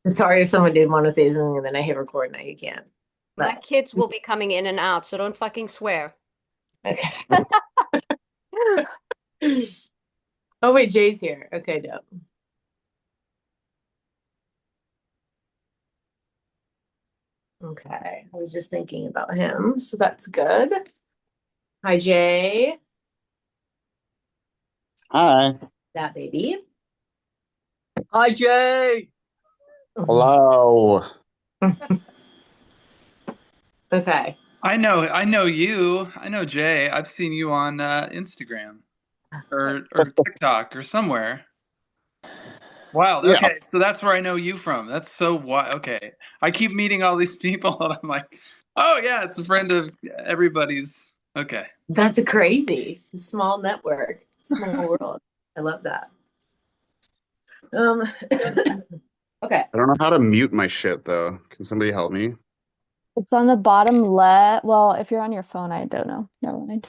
Sorry if someone did want to say something and then I hit record. Now you can't. My But kids will be coming in and out, so don't fucking swear. okay. Oh wait, Jay's here. Okay, dope. Okay. I was just thinking about him, so that's good. Hi, Jay. Hi. That baby. Hi, Jay. Hello. Okay. I know you. I know Jay. I've seen you on Instagram or TikTok or somewhere. Wild. Yeah. Okay, so that's where I know you from. That's so wild. Okay, I keep meeting all these people, and I'm like, oh yeah, it's a friend of everybody's. Okay. That's a crazy small network, small world. I love that. Um, okay. I don't know how to mute my shit though. Can somebody help me? It's on the bottom left. Well, if you're on your phone, I don't know. Never mind.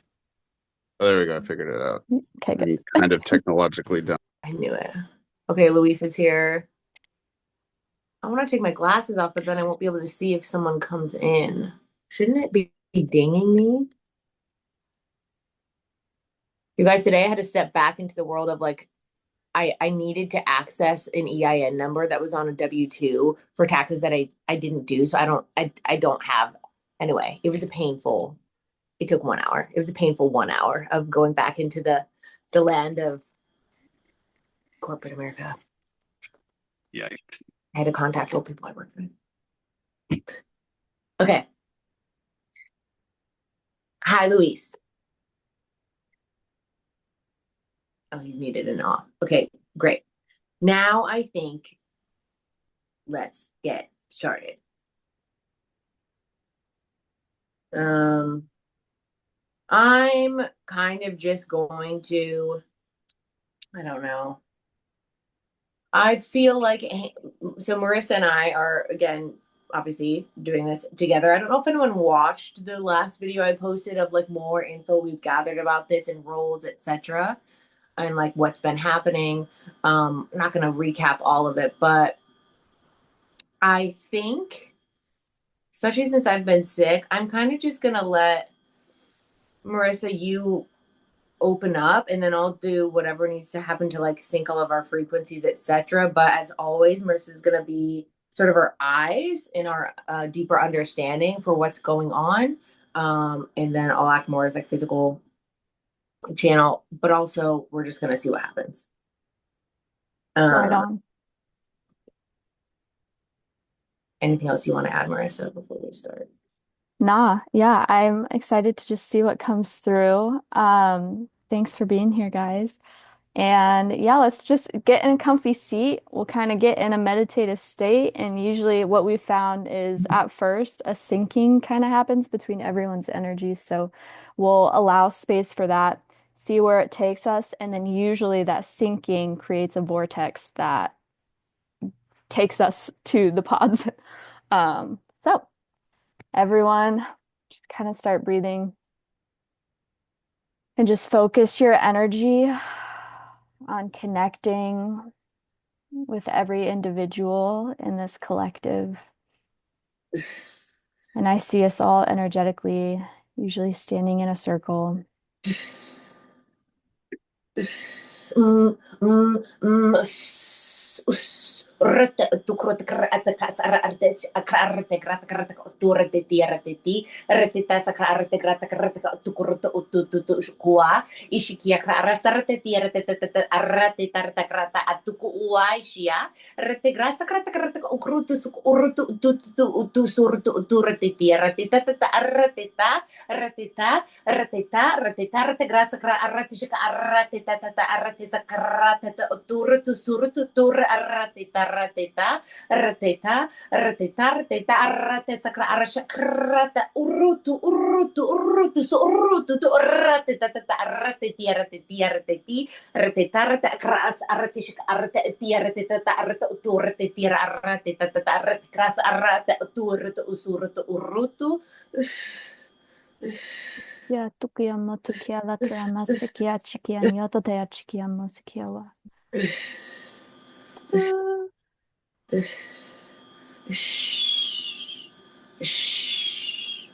Oh, there we go. I figured it out. Okay, good. I'm kind of technologically dumb. I knew it. Okay, Luis is here. I want to take my glasses off, but then I won't be able to see if someone comes in. Shouldn't it be dinging me? You guys, today I had to step back into the world of like I needed to access an EIN number that was on a W-2 for taxes that I didn't do. So I don't have anyway. It was a painful, it took 1 hour. It was a painful 1 hour of going back into the land of corporate America. Yeah. I had to contact old people I work with. Okay. Hi, Luis. Oh, he's muted and off. Okay, great. Now I think let's get started. Um, I'm kind of just going to, I don't know. I feel like, so Marissa and I are, again, obviously doing this together. I don't know if anyone watched the last video I posted of like more info we've gathered about this and roles, etc., and like what's been happening. I'm not going to recap all of it, but I think, especially since I've been sick, I'm kind of just going to let Marissa, you open up and then I'll do whatever needs to happen to like sync all of our frequencies, etc. But as always, Marissa's gonna be sort of our eyes in our deeper understanding for what's going on. And then I'll act more as like physical channel, but also we're just gonna see what happens. Right Uh, on. Anything else you want to add, Marissa, before we start? Nah, yeah, I'm excited to just see what comes through. Thanks for being here, guys. And yeah, let's just get in a comfy seat. We'll kind of get in a meditative state. And usually, what we found is at first, a syncing kind of happens between everyone's energies. So we'll allow space for that, see where it takes us. And then usually, that syncing creates a vortex that takes us to the pods. So everyone, just kind of start breathing and just focus your energy on connecting with every individual in this collective. And I see us all energetically, usually standing in a circle. Mm, mm, mm, Rete tukrut krata kasara arte akrarte grata krata ture de tierra de ti retita sakra arte grata krata tukrut ututu kwa ishikia krara sarate tierra de arate tarta krata atuku uaishia rete grasa krata krata ukrutu urutu tu surtu ture de tierra de tata arate ratita, ratita, ratita, rate grasa kra arate shika arate tata arate sakrata tur tu sur tu tur aratita ratita, ratita, ratita, ratita arate sakra arasha krata urutu urutu urutu so urutu tu arate tata arate ti arate ti arate ti ratita rate kras arate shika arate ti arate tata arate tu rate ti arate tata arate kras arate tu urutu usurutu urutu. Ya tukia motukia latia masikia chikia nyoto te chikia masikia wa. Shh. Shh.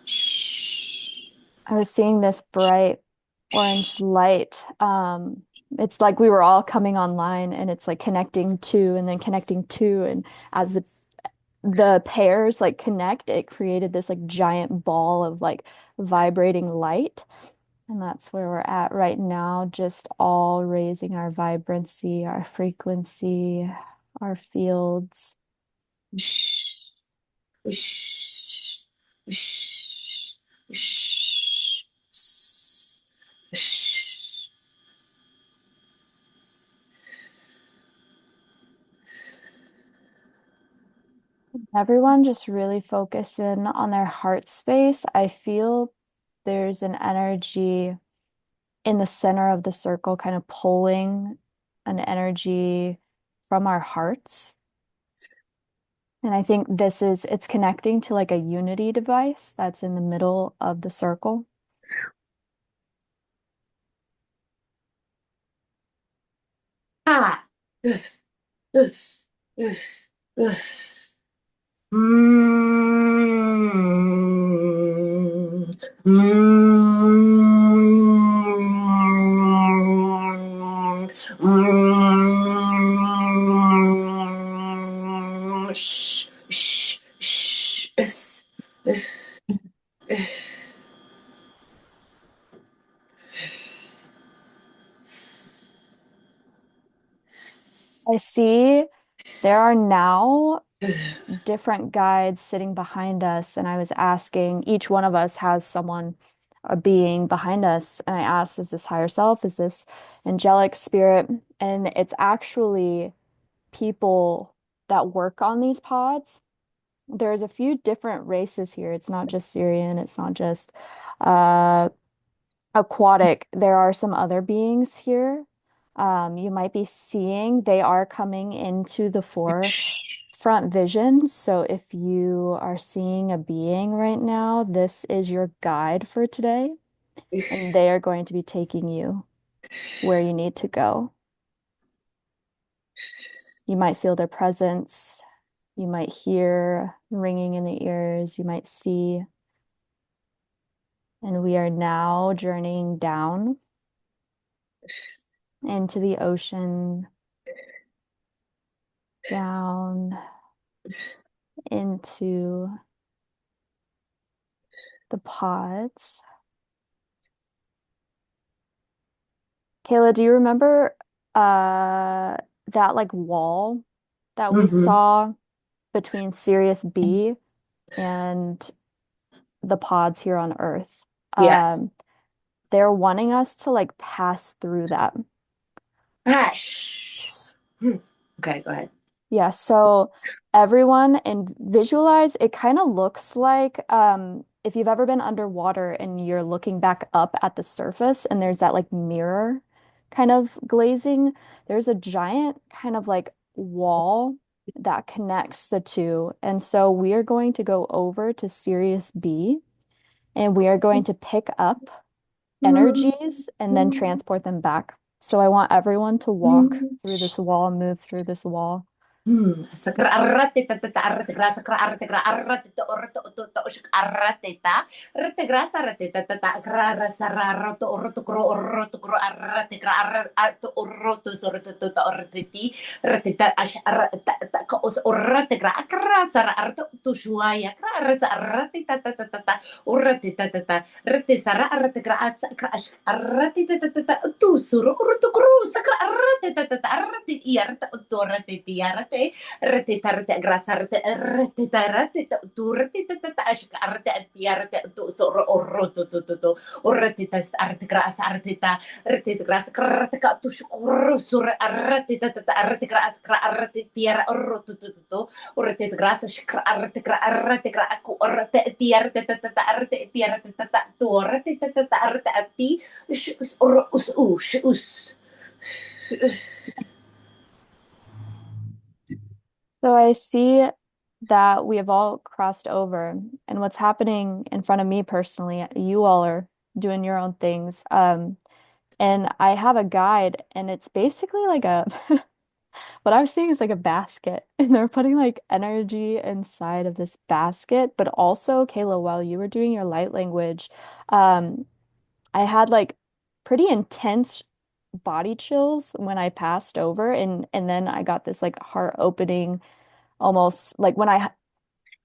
Shh. I was seeing this bright orange light. It's like we were all coming online and it's like connecting to and then connecting to. And as the pairs like connect, it created this like giant ball of like vibrating light. And that's where we're at right now, just all raising our vibrancy, our frequency, our fields. Shh. Shh. Shh. Shh. Shh. Everyone just really focus in on their heart space. I feel there's an energy in the center of the circle, kind of pulling an energy from our hearts. And I think it's connecting to like a unity device that's in the middle of the circle. Ah. Ugh. Ugh. Ugh. Mm. Mm. Mm. Shh, shh, shh. Is, is. I see there are now different guides sitting behind us, and I was asking, each one of us has someone, a being behind us, and I asked, is this higher self? Is this angelic spirit? And it's actually people that work on these pods. There's a few different races here. It's not just Syrian, it's not just uh aquatic. There are some other beings here. You might be seeing they are coming into the forefront vision. So if you are seeing a being right now, this is your guide for today, and they are going to be taking you where you need to go. You might feel their presence. You might hear ringing in the ears. You might see. And we are now journeying down into the ocean, down into the pods. Kayla, do you remember that like wall that we Mhm. saw between Sirius B and the pods here on Earth? Yes. They're wanting us to like pass through that. Hush. Hmm. Okay, go ahead. Yeah, so everyone and visualize it kind of looks like if you've ever been underwater and you're looking back up at the surface and there's that like mirror kind of glazing, there's a giant kind of like wall that connects the two. And so we are going to go over to Sirius B and we are going to pick up energies and then transport them back. So I want everyone to walk through this wall, move through this wall. Sakra arrate ta ta ta arrate gra sakra arrate gra arrate to orto to to ushk arrate ta arrate gra sarate ta ta ta gra ra sara roto orto kro arrate gra arrate orto sorto to to orte ti arrate ta ash arrate ta ko os orrate gra akra sara arto to shuaya gra ra arrate ta ta ta ta ta orrate ta ta ta arrate sara arrate gra sakra ash arrate ta ta ta ta tu suru orto kro sakra arrate ta ta ta arrate i arrate to orte ti arrate rete tarate grasa rete tarate tu rete tata ashka arte atiarate tu so oroto to orete tas arte grasa arte ta rete grasa krate ka tu shukuru sur arte tata arte grasa kra arte tiara oroto to orete grasa shkra arte gra aku orete tiarate tata arte tiarate tata tu orete tata arte ati us So I see that we have all crossed over, and what's happening in front of me personally, you all are doing your own things. And I have a guide, and it's basically like a what I'm seeing is like a basket, and they're putting like energy inside of this basket. But also, Kayla, while you were doing your light language, um, I had like pretty intense body chills when I passed over, and then I got this like heart opening, almost like when I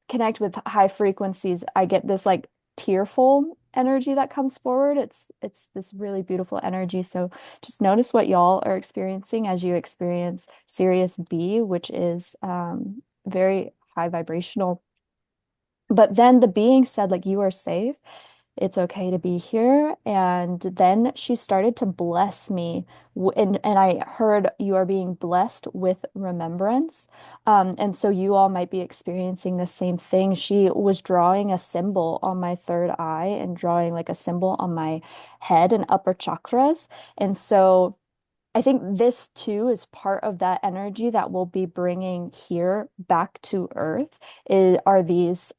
connect with high frequencies, I get this like tearful energy that comes forward. It's this really beautiful energy. So just notice what y'all are experiencing as you experience Sirius B, which is very high vibrational. But then the being said, like, you are safe. It's okay to be here. And then she started to bless me. And I heard you are being blessed with remembrance. And so you all might be experiencing the same thing. She was drawing a symbol on my third eye and drawing like a symbol on my head and upper chakras. And so I think this too is part of that energy that we'll be bringing here back to Earth. Are these,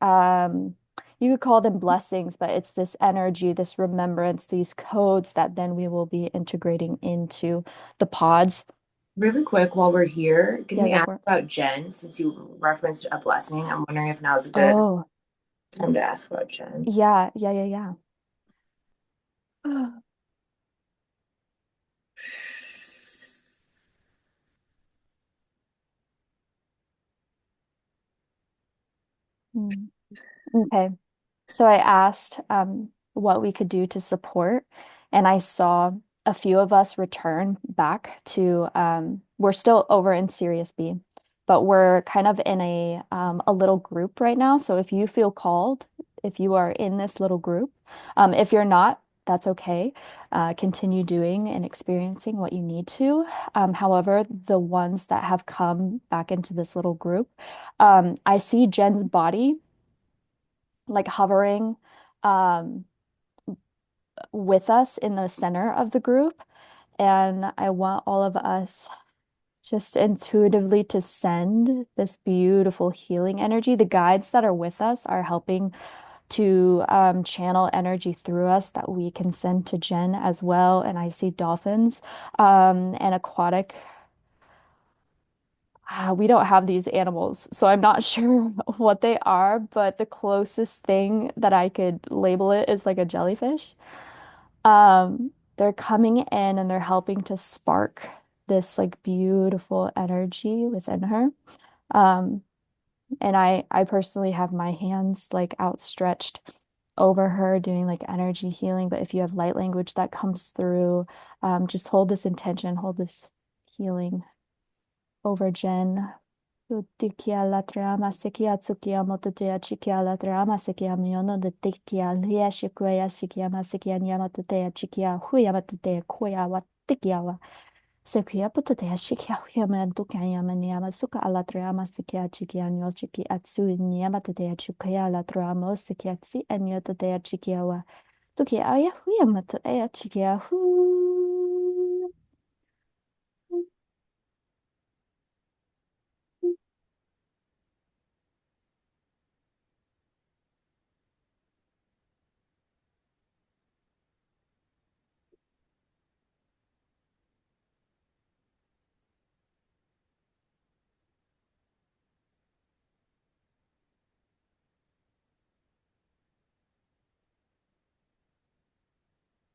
you could call them blessings, but it's this energy, this remembrance, these codes that then we will be integrating into the pods. Really quick, while we're here, can Yeah, we go ask for it. about Jen since you referenced a blessing? I'm wondering if now's a good Oh, time to ask about Jen. yeah. Hmm. Okay. So I asked what we could do to support, and I saw a few of us return back to we're still over in Sirius B, but we're kind of in a little group right now. So if you feel called, if you are in this little group, if you're not, that's okay. Continue doing and experiencing what you need to. However, the ones that have come back into this little group, I see Jen's body like hovering um, with us in the center of the group. And I want all of us just intuitively to send this beautiful healing energy. The guides that are with us are helping to channel energy through us that we can send to Jen as well. And I see dolphins and aquatic. We don't have these animals, so I'm not sure what they are, but the closest thing that I could label it is like a jellyfish. They're coming in and they're helping to spark this like beautiful energy within her. Um, and I personally have my hands like outstretched over her doing like energy healing. But if you have light language that comes through, just hold this intention, hold this healing over Jen. Tikia latrama sekia tsukia mototea chikia latrama sekia miono de tikia lia shikuya shikia masekia nyamatotea chikia huya matotea kuya wa tikia wa sekia pototea shikia huya mantuka yama nyama suka alatrama sekia chikia nyo chiki atsu nyamatotea chikia latrama sekia tsi anyototea chikia wa tukia aya huya matotea chikia hu.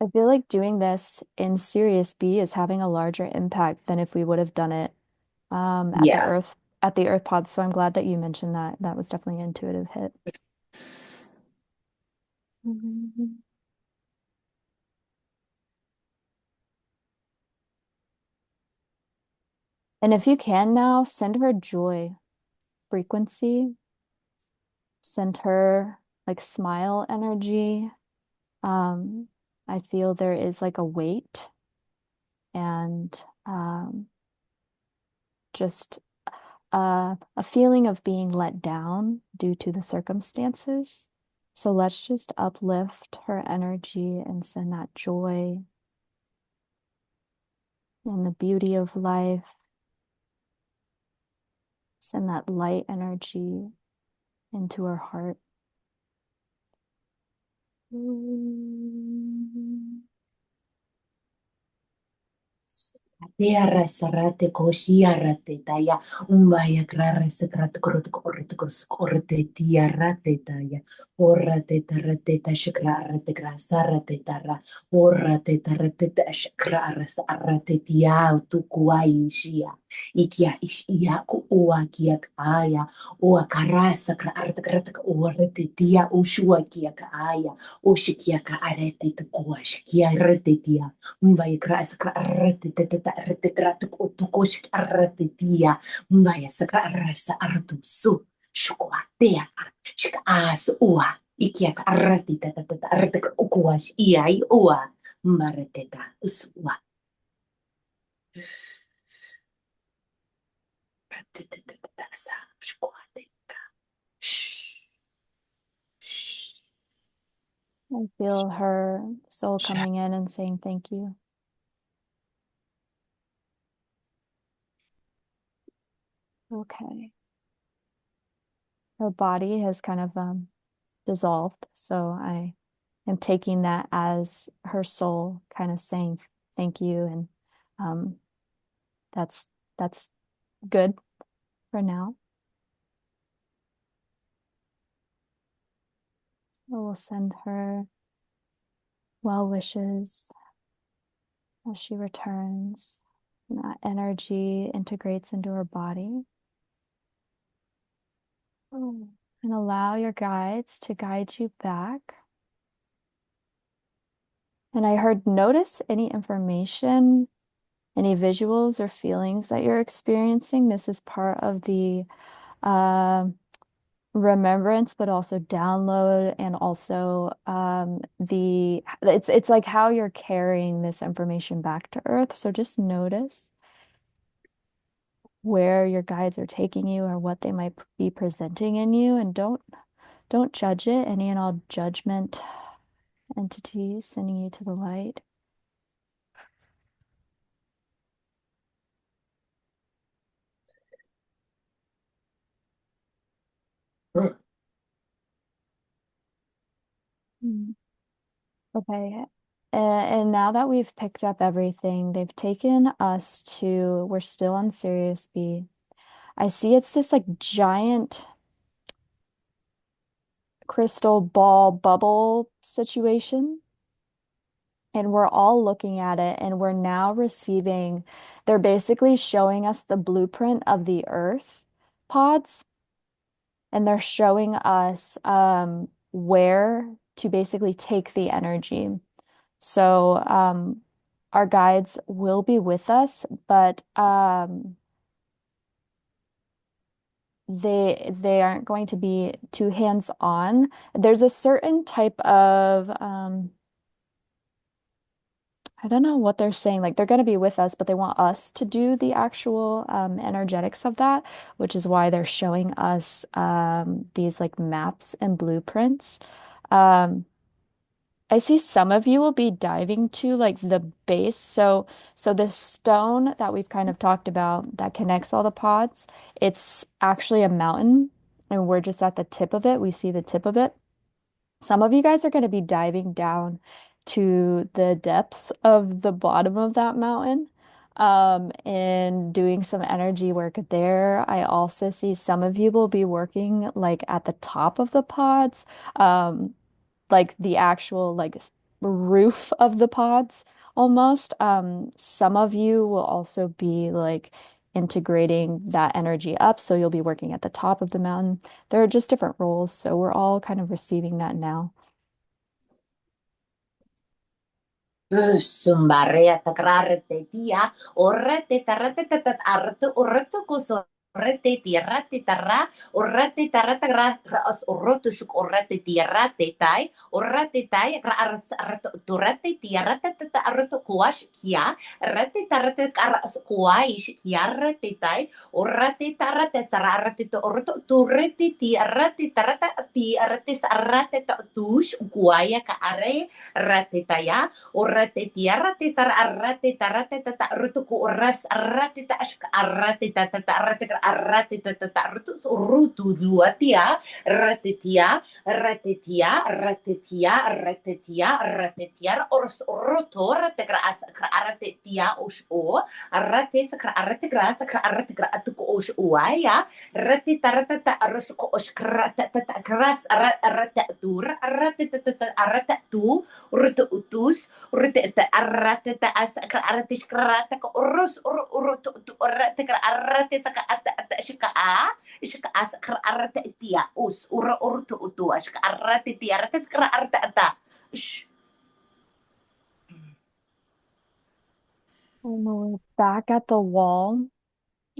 I feel like doing this in Sirius B is having a larger impact than if we would have done it Yeah. at the Earth Pod. So I'm glad that you mentioned that. That was definitely an intuitive hit. Mhm. And if you can now, send her joy frequency, send her like smile energy. Um, I feel there is like a weight and just a feeling of being let down due to the circumstances. So let's just uplift her energy and send that joy and the beauty of life, send that light energy into her heart. Tiara sarate koshiarate taya. Umbaya grare sakrate korte korte korte tiarate taya. Orate tarate tashakrate grasarate tara. Orate tarate tashakrare sarate tia tukuai shia. Ikia ishia ku ua kia kaya. Ua karasa krarte krate orate tia ushua kia kaya. Ushikia ka arete tukua shikia rete tia. Mbaya krasa arrete teta arrete kratu kutukosh arrete tia. Mbaya sakra rasa artu su. Shukuatea. Shika as ua. Ikia ka arrete teta teta arrete ukuash ia I ua. Mareteta us ua. Teta sa. Shukuatea. Shh. Shh. I feel her soul Shh. coming in and saying thank you. Okay. Her body has kind of dissolved, so I am taking that as her soul kind of saying thank you, and um, that's that's good for now. So we'll send her well wishes as she returns, and that energy integrates into her body. Oh. And allow your guides to guide you back. And I heard notice any information, any visuals or feelings that you're experiencing. This is part of the uh, remembrance, but also download, and also it's like how you're carrying this information back to Earth. So just notice where your guides are taking you or what they might be presenting in you, and don't judge it. Any and all judgment entities sending you to the light. Mm. Okay. And now that we've picked up everything, they've taken us to, we're still on Sirius B. I see it's this like giant crystal ball bubble situation. And we're all looking at it, and we're now receiving, they're basically showing us the blueprint of the Earth pods, and they're showing us where to basically take the energy. So our guides will be with us, but they aren't going to be too hands-on. There's a certain type of I don't know what they're saying. Like they're going to be with us, but they want us to do the actual energetics of that, which is why they're showing us these like maps and blueprints. Um, I see some of you will be diving to like the base. So this stone that we've kind of talked about that connects all the pods, it's actually a mountain, and we're just at the tip of it. We see the tip of it. Some of you guys are going to be diving down to the depths of the bottom of that mountain, and doing some energy work there. I also see some of you will be working like at the top of the pods, like the actual like roof of the pods almost. Some of you will also be like integrating that energy up, so you'll be working at the top of the mountain. There are just different roles, so we're all kind of receiving that now. Sumbarea takrarte tia, orate tarate tatat arte, orate koso. Orate tirate tarra, orate tarata gras, oroto shuk orate tirate tai, orate tai, gras turate tirate tata arto kuash kia, rate tarate karas kuaish kiarate tai, orate tarate sararate to orto turete tirate tarata tirate sarate tush kuaya ka are rate taya. Orate tiarate sar arate tarate tata rutuku oras arate ta ashk arate tata arate rutu duatia, ratitia, ratitia, ratitia, ratitia, ratitia, rotor, tegras, aratitia, o, aratis, aratigras, aratigra, atuko, uaya, ratitarata, arusco, gras, aratatur, aratatu, rutu utus, rutete arratete asaka aratish karata ka urus urutu urate ka arate saka ata shika a shika asaka arate tia us urtu utu ashka arate tia arate saka arate ata. And we're back at the wall.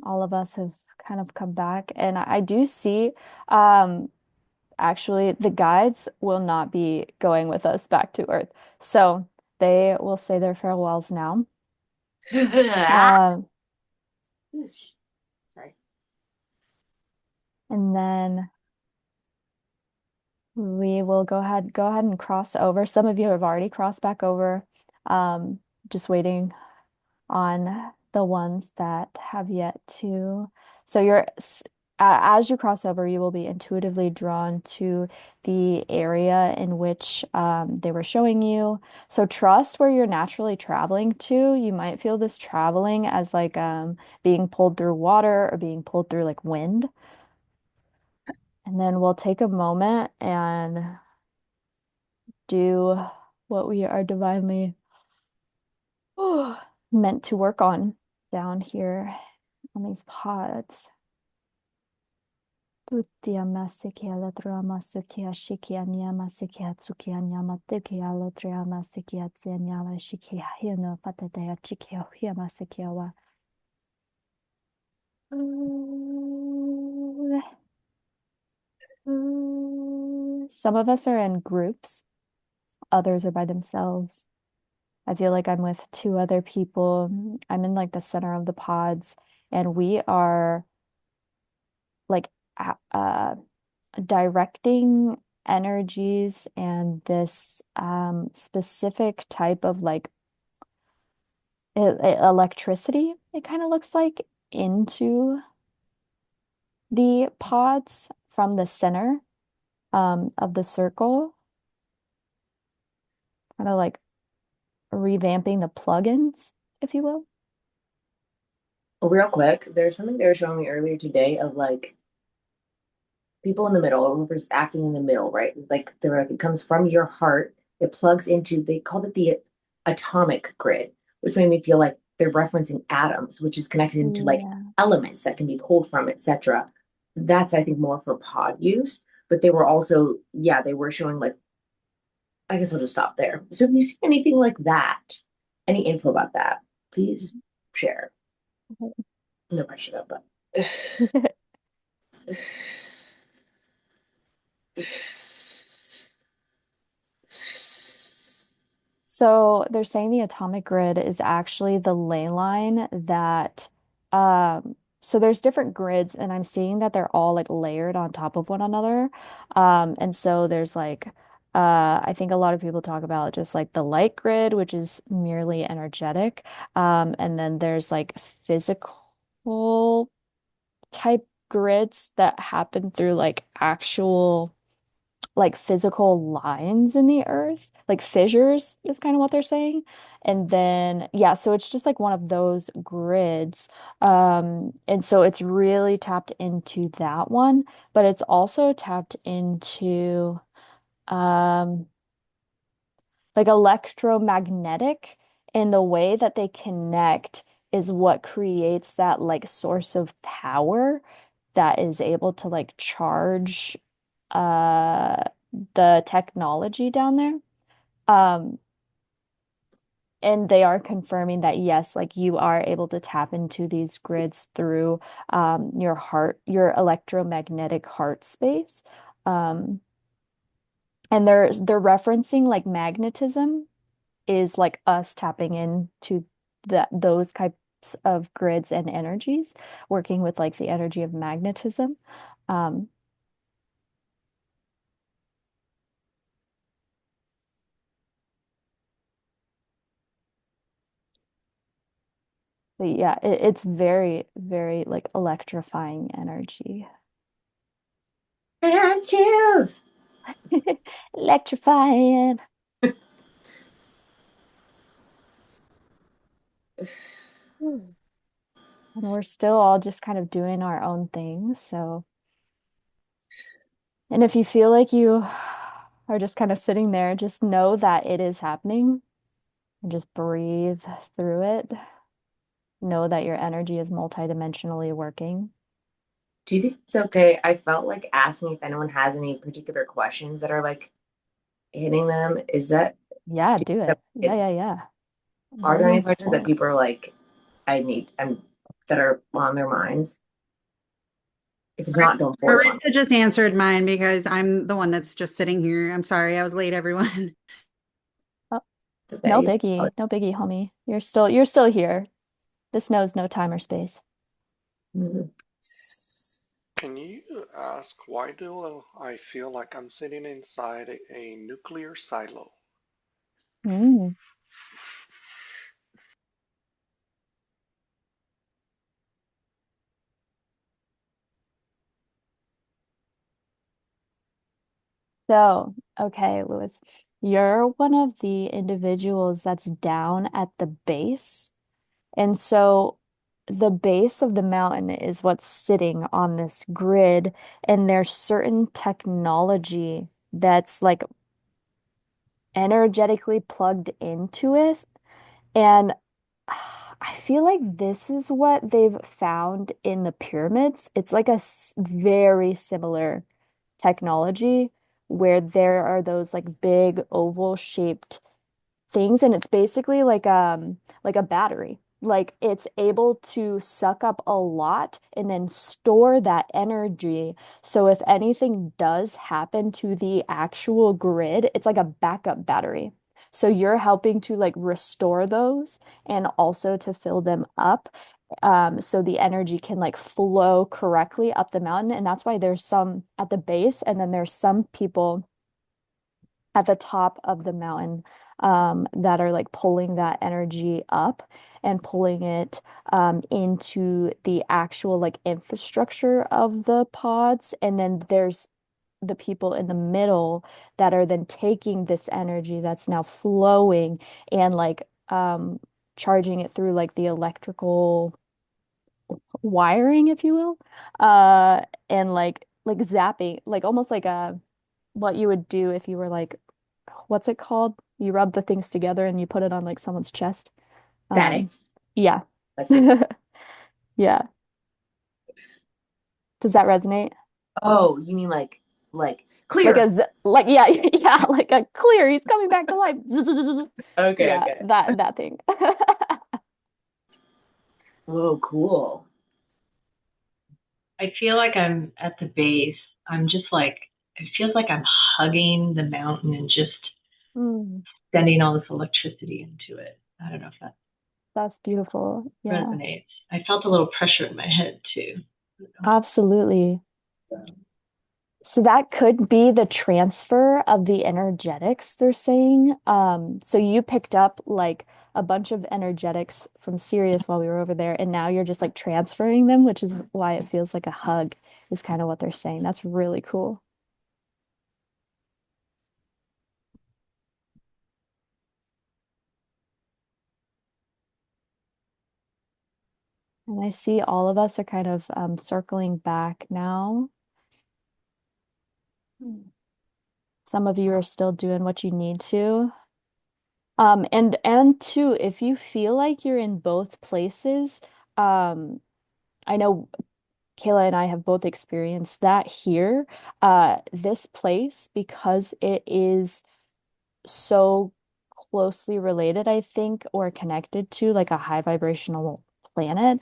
All of us have kind of come back, and I do see, um, actually, the guides will not be going with us back to Earth, so they will say their farewells now. Um, Sorry. and then we will go ahead and cross over. Some of you have already crossed back over. Just waiting on the ones that have yet to. So as you cross over, you will be intuitively drawn to the area in which they were showing you. So trust where you're naturally traveling to. You might feel this traveling as like being pulled through water or being pulled through like wind. And then we'll take a moment and do what we are divinely meant to work on down here on these pods. Tutia masikia latra masikia shikia nyama sikia tsukia nyama tikia latra masikia nyama shikia hino patatea chikia hia masikia wa. Some of us are in groups, others are by themselves. I feel like I'm with two other people. I'm in like the center of the pods, and we are like directing energies and this specific type of like electricity, it kind of looks like, into the pods from the center of the circle, kind of like revamping the plugins, if you will. Real quick, there's something they were showing me earlier today of like people in the middle, whoever's acting in the middle, right? Like they're like it comes from your heart. It plugs into, they called it the atomic grid, which made me feel like they're referencing atoms, which is connected into like Yeah. elements that can be pulled from, etc. That's I think more for pod use. But they were also, yeah, they were showing like, I guess I'll just stop there. So if you see anything like that, any info about that, please share. No pressure though, but So they're saying the atomic grid is actually the ley line that so there's different grids, and I'm seeing that they're all like layered on top of one another. And so there's like I think a lot of people talk about just like the light grid, which is merely energetic. And then there's like physical type grids that happen through like actual like physical lines in the earth, like fissures is kind of what they're saying. And then, yeah, so it's just like one of those grids. And so it's really tapped into that one, but it's also tapped into um, like electromagnetic, and the way that they connect is what creates that like source of power that is able to like charge uh the technology down there. Um and they are confirming that yes, like you are able to tap into these grids through your heart, your electromagnetic heart space. Um and they're referencing like magnetism is like us tapping into those types of grids and energies, working with like the energy of magnetism. Um, But yeah, it's very, very like electrifying energy. I got chills. Electrifying. Hmm. And we're still all just kind of doing our own things. So, and if you feel like you are just kind of sitting there, just know that it is happening and just breathe through it. Know that your energy is multidimensionally working. Do you think it's okay? I felt like asking if anyone has any particular questions that are like hitting them. Is that, Yeah, do you do think it. Yeah, that yeah, yeah. are there any Moving questions that forward. people are like, that are on their minds? If it's not, don't force one. Marissa just answered mine because I'm the one that's just sitting here. I'm sorry, I was late, everyone. Oh, It's no okay. biggie. No biggie, homie. You're still here. This knows no time or space. Mhm. Can you ask why do I feel like I'm sitting inside a nuclear silo? Mm. So, okay, Lewis, you're one of the individuals that's down at the base. And so the base of the mountain is what's sitting on this grid, and there's certain technology that's like energetically plugged into it. And I feel like this is what they've found in the pyramids. It's like a very similar technology where there are those like big oval shaped things, and it's basically like a battery. Like it's able to suck up a lot and then store that energy. So if anything does happen to the actual grid, it's like a backup battery. So you're helping to like restore those and also to fill them up. So the energy can like flow correctly up the mountain. And that's why there's some at the base, and then there's some people at the top of the mountain that are like pulling that energy up and pulling it into the actual like infrastructure of the pods. And then there's the people in the middle that are then taking this energy that's now flowing and like charging it through like the electrical wiring, if you will, and like zapping, like almost like a what you would do if you were like, what's it called? You rub the things together and you put it on like someone's chest. Static. Yeah. Electric. Yeah. Does that resonate? Oh, you mean like Like clear? a like yeah, yeah, like a clear, he's coming back to life. Okay, Yeah, okay. that thing. Whoa, cool. I feel like I'm at the base. I'm just like, it feels like I'm hugging the mountain and just Mm, sending all this electricity into it. I don't know if that that's beautiful. Yeah, resonates. I felt a little pressure in my head too. absolutely. So that could be the transfer of the energetics they're saying. So you picked up like a bunch of energetics from Sirius while we were over there, and now you're just like transferring them, which is why it feels like a hug, is kind of what they're saying. That's really cool. And I see all of us are kind of circling back now. Some of you are still doing what you need to. And two, if you feel like you're in both places, I know Kayla and I have both experienced that here. This place, because it is so closely related, I think, or connected to like a high vibrational planet,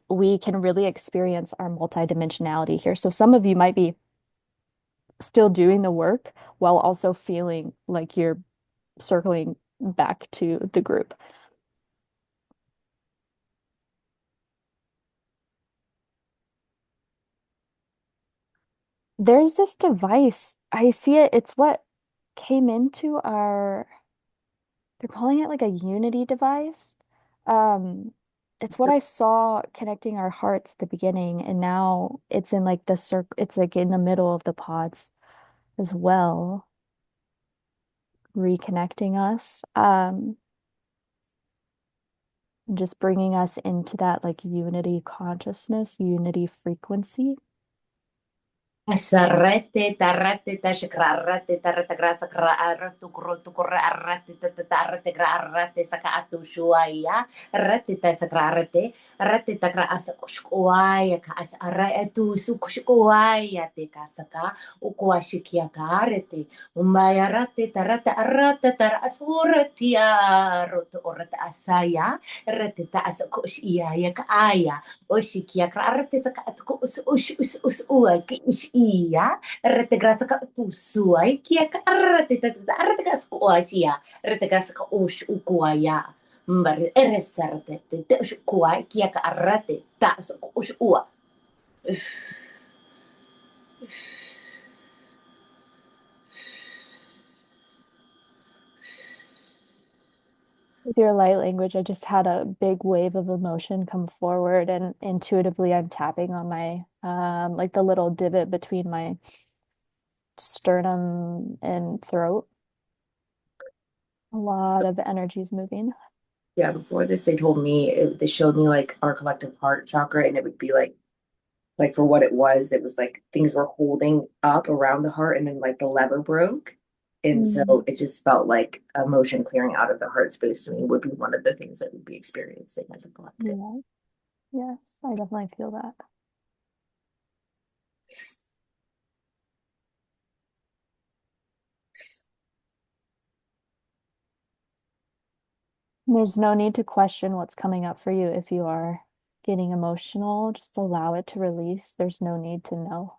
we can really experience our multidimensionality here. So some of you might be still doing the work while also feeling like you're circling back to the group. There's this device. I see it. It's what came into our, they're calling it like a Unity device. Um, it's what I saw connecting our hearts at the beginning, and now it's in like the circle, it's like in the middle of the pods as well, reconnecting us, and just bringing us into that like unity consciousness, unity frequency. Asarete, tarate, tashakrarate, taratagrasa, kraaratu, kurotukura, arate, tatarate, graarate, sakaatu, shuaya, rate, tasakrarate, rate, takra, asakushkuaya, kas, araetu, sukushkuaya, te kasaka, ukuashikia karete, umayarate, tarata, arata, tarasuratia, roto, orata, asaya, rate, tasakushia, kaaya. Oshikia krarte saka atko us ua ki ish ia rete grasa ka tu suai kia ka rete rete ka skua shia rete grasa ka ush ukuaya mbari ereserte te ush kuai kia ka rete ta ush ua. With your light language, I just had a big wave of emotion come forward, and intuitively I'm tapping on my like the little divot between my sternum and throat. A lot of energies moving. Yeah, before this, they told me they showed me like our collective heart chakra, and it would be like for what it was like things were holding up around the heart, and then like the lever broke, and so Mm. it just felt like emotion clearing out of the heart space to me would be one of the things that we'd be experiencing as a collective. Yeah. Yes, I definitely feel that. There's no need to question what's coming up for you if you are getting emotional. Just allow it to release. There's no need to know.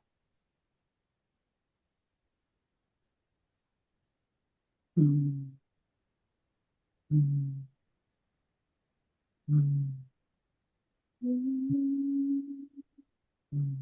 Mm. Mm. Mm. Mm. Mm.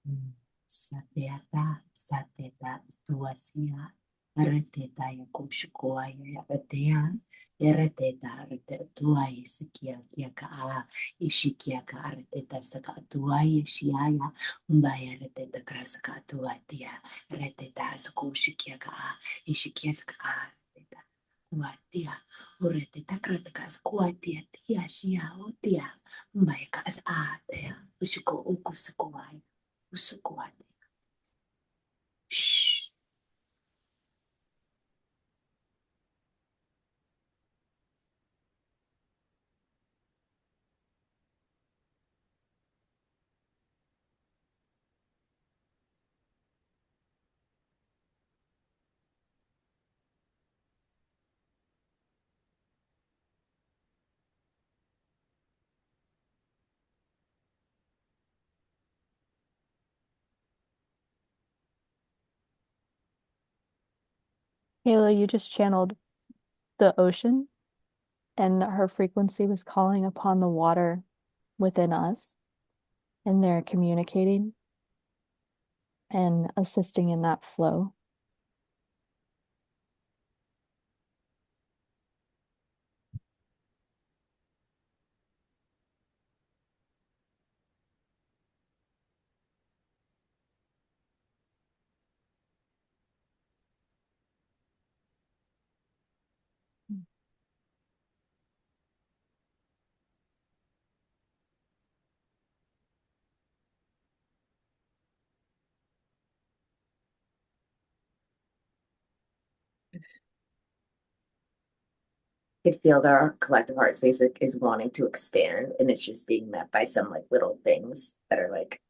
Mm. Sateata, sateta, tuasia, reteta ya kushukua ya retea, ya reteta, rete tuai sikia kia ka a, ishikia ka reteta saka tuai shiaya, mbaya reteta krasa ka tuatia, reteta sakushikia ka a, ishikia saka a, reteta, kuatia, ureteta krataka skuatia, tia shia, otia, mbaya ka as a, tea, ushuko ukusukuai. Shh. Kayla, you just channeled the ocean, and her frequency was calling upon the water within us, and they're communicating and assisting in that flow. Could feel that our collective heart space is wanting to expand, and it's just being met by some like little things that are like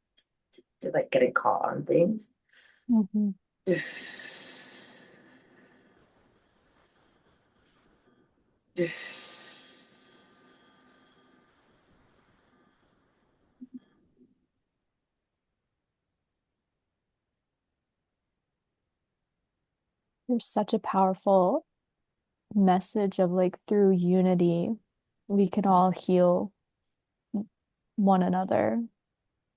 to like getting caught on things. Mhm. There's such a powerful message of like through unity, we can all heal one another.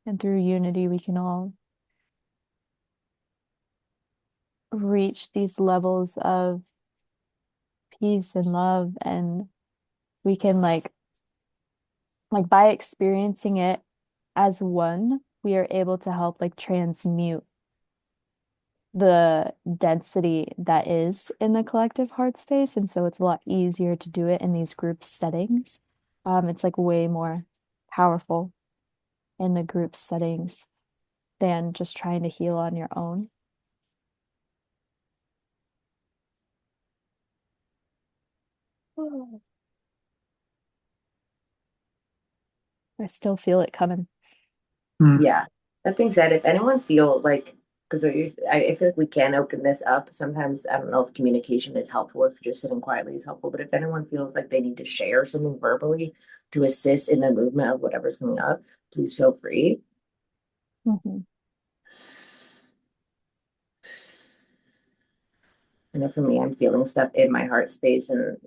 And through unity, we can all reach these levels of peace and love, and we can like by experiencing it as one, we are able to help like transmute the density that is in the collective heart space. And so it's a lot easier to do it in these group settings. It's like way more powerful in the group settings than just trying to heal on your own. I still feel it coming. Yeah. That being said, if anyone feel like, because I feel like we can open this up. Sometimes I don't know if communication is helpful, if just sitting quietly is helpful, but if anyone feels like they need to share something verbally to assist in the movement of whatever's coming up, please feel free. Mhm. I know for me, I'm feeling stuff in my heart space, and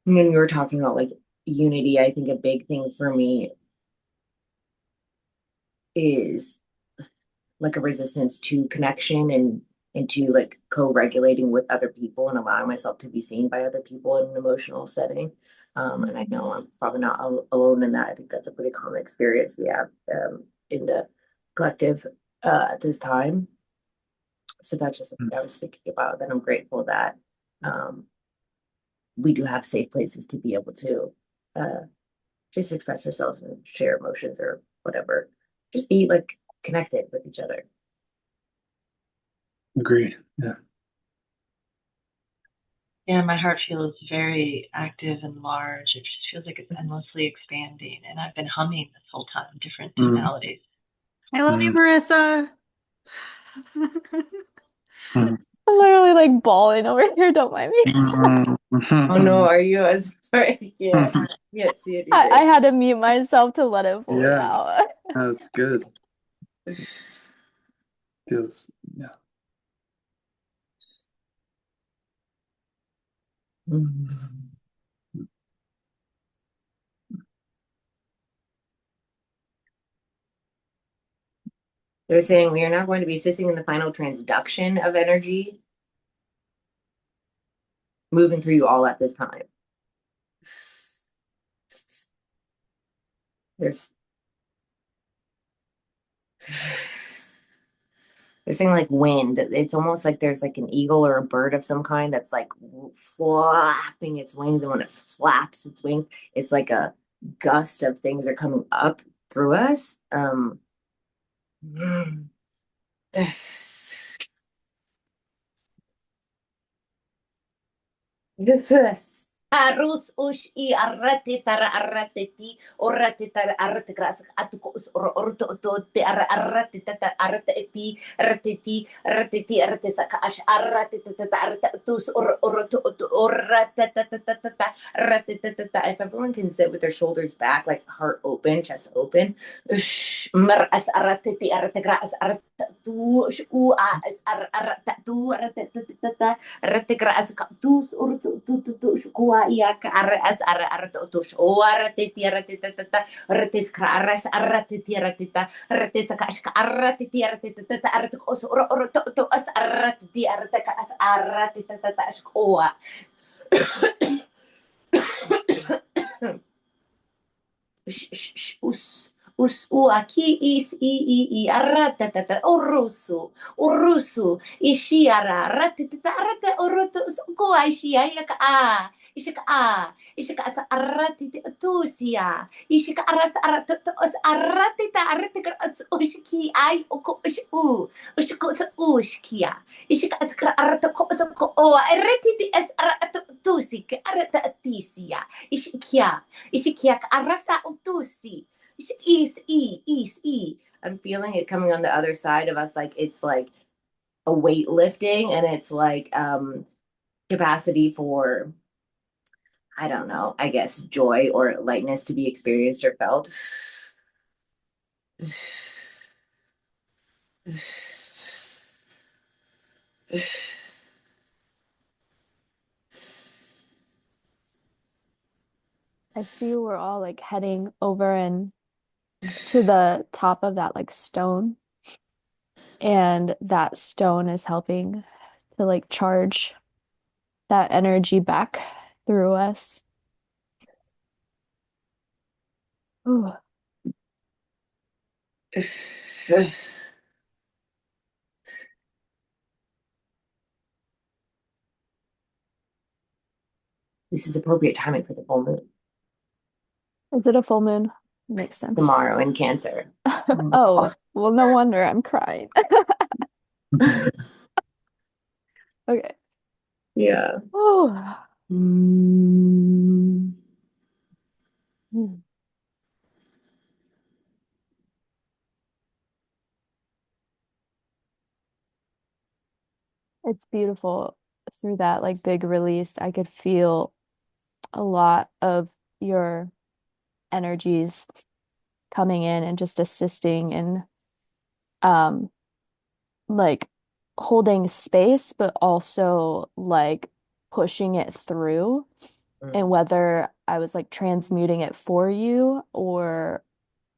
when you were talking about like unity, I think a big thing for me is like a resistance to connection and to like co-regulating with other people and allowing myself to be seen by other people in an emotional setting. And I know I'm probably not alone in that. I think that's a pretty common experience we have in the collective at this time. So that's just something I was thinking about. That I'm grateful that um, we do have safe places to be able to uh, just express ourselves and share emotions or whatever. Just be like connected with each other. Agree. Yeah. Yeah, my heart feels very active and large. It just feels like it's endlessly expanding. And I've been humming this whole time, different melodies. I love you, Marissa. I'm literally like bawling over here. Don't mind me. Oh no, are you? Sorry, yeah, can't see I anything. had to mute myself to let it fully Yeah, out. that's good. Feels, yeah. They're saying we are not going to be assisting in the final transduction of energy, moving through you all at this time. There's they're saying like wind. It's almost like there's like an eagle or a bird of some kind that's like flapping its wings, and when it flaps its wings, it's like a gust of things are coming up through us. The first. Arus ush I arrati tara arrateti orati tara arrati kras atuko us orto te arrati tata arrati arrateti arrati saka ash arrati tata arrata tus orto orata tata arrati tata. If everyone can sit with their shoulders back, like heart open, chest open, mar as arrateti arrati kras arrata tu u as arrata tu arrati tata retikra as tus urtu tu shukua ia ka as to titi retita retiskra aras titi retita retiska aska titi retita artikos to as titi retaka as tita shukua. Us aqui is arratatata urusu ishiara ratatata arata urutu go ishia yaka ishika as arratiti tusia ishika aras arata as arratita arratika as ushiki ai oko ushiko ushkia ishika as arata ko o arratiti as arata tusik arata tisia ishikia Ishikiak arasa utusi. Is. I'm feeling it coming on the other side of us, like it's like a weight lifting, and it's like capacity for, I don't know, I guess joy or lightness to be experienced or felt. I see we're all like heading over and to the top of that like stone. And that stone is helping to like charge that energy back through us. Ooh, This is appropriate timing for the full moon is it a full moon? Makes sense. tomorrow in Cancer. Oh, well, no wonder I'm crying. Okay. Yeah. Oh. Mm. It's beautiful through that like big release. I could feel a lot of your energies coming in and just assisting and um like holding space, but also like pushing it through. And whether I was like transmuting it for you or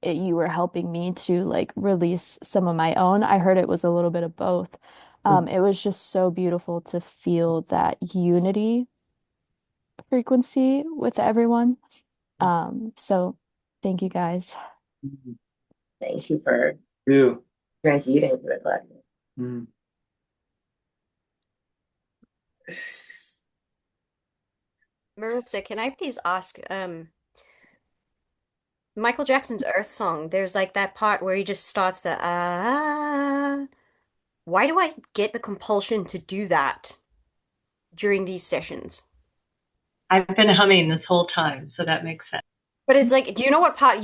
you were helping me to like release some of my own. I heard it was a little bit of both. It was just so beautiful to feel that unity frequency with everyone. So thank you guys. Thank you for You. transmuting for the collective. Mm. Marissa, can I please ask, Michael Jackson's Earth song, there's like that part where he just starts the why do I get the compulsion to do that during these sessions? I've been humming this whole time, so that makes sense. But it's like, do you know what part of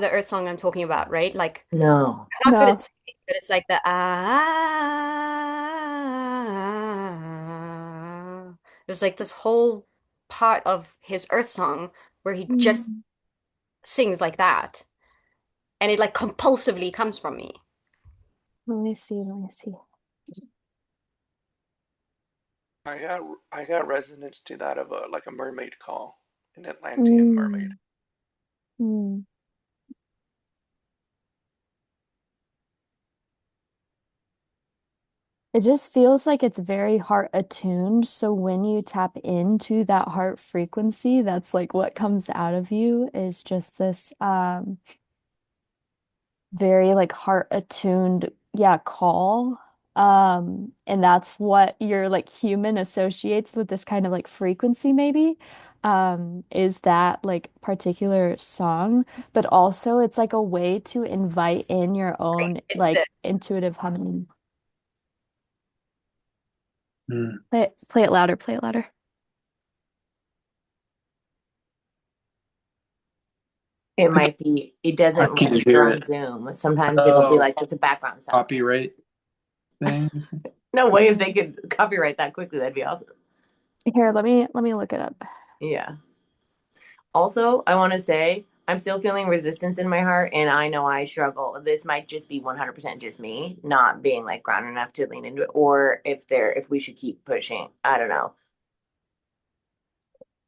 the Earth song I'm talking about, right? Like, No. I'm not good at No. singing, but it's like the ah. There's like this whole part of his Earth song where he just Mm. sings like that, and it like compulsively comes from me. Let me see. Let me see. I got resonance to that of a like a mermaid call, an Atlantean mermaid. Mm. Mm. It just feels like it's very heart attuned. So when you tap into that heart frequency, that's like what comes out of you is just this very like heart attuned, yeah, call. And that's what your like human associates with this kind of like frequency, maybe, is that like particular song, but also it's like a way to invite in your own It's the like intuitive humming. Mm. Play it louder, play it louder. It might be, it I doesn't can register hear on it. Zoom. Sometimes it'll be Oh, like it's a background sound. copyright things. No way if they could copyright that quickly, that'd be awesome. Here, let me look it up. Yeah. Also, I want to say I'm still feeling resistance in my heart, and I know I struggle. This might just be 100% just me not being like grounded enough to lean into it, or if we should keep pushing. I don't know.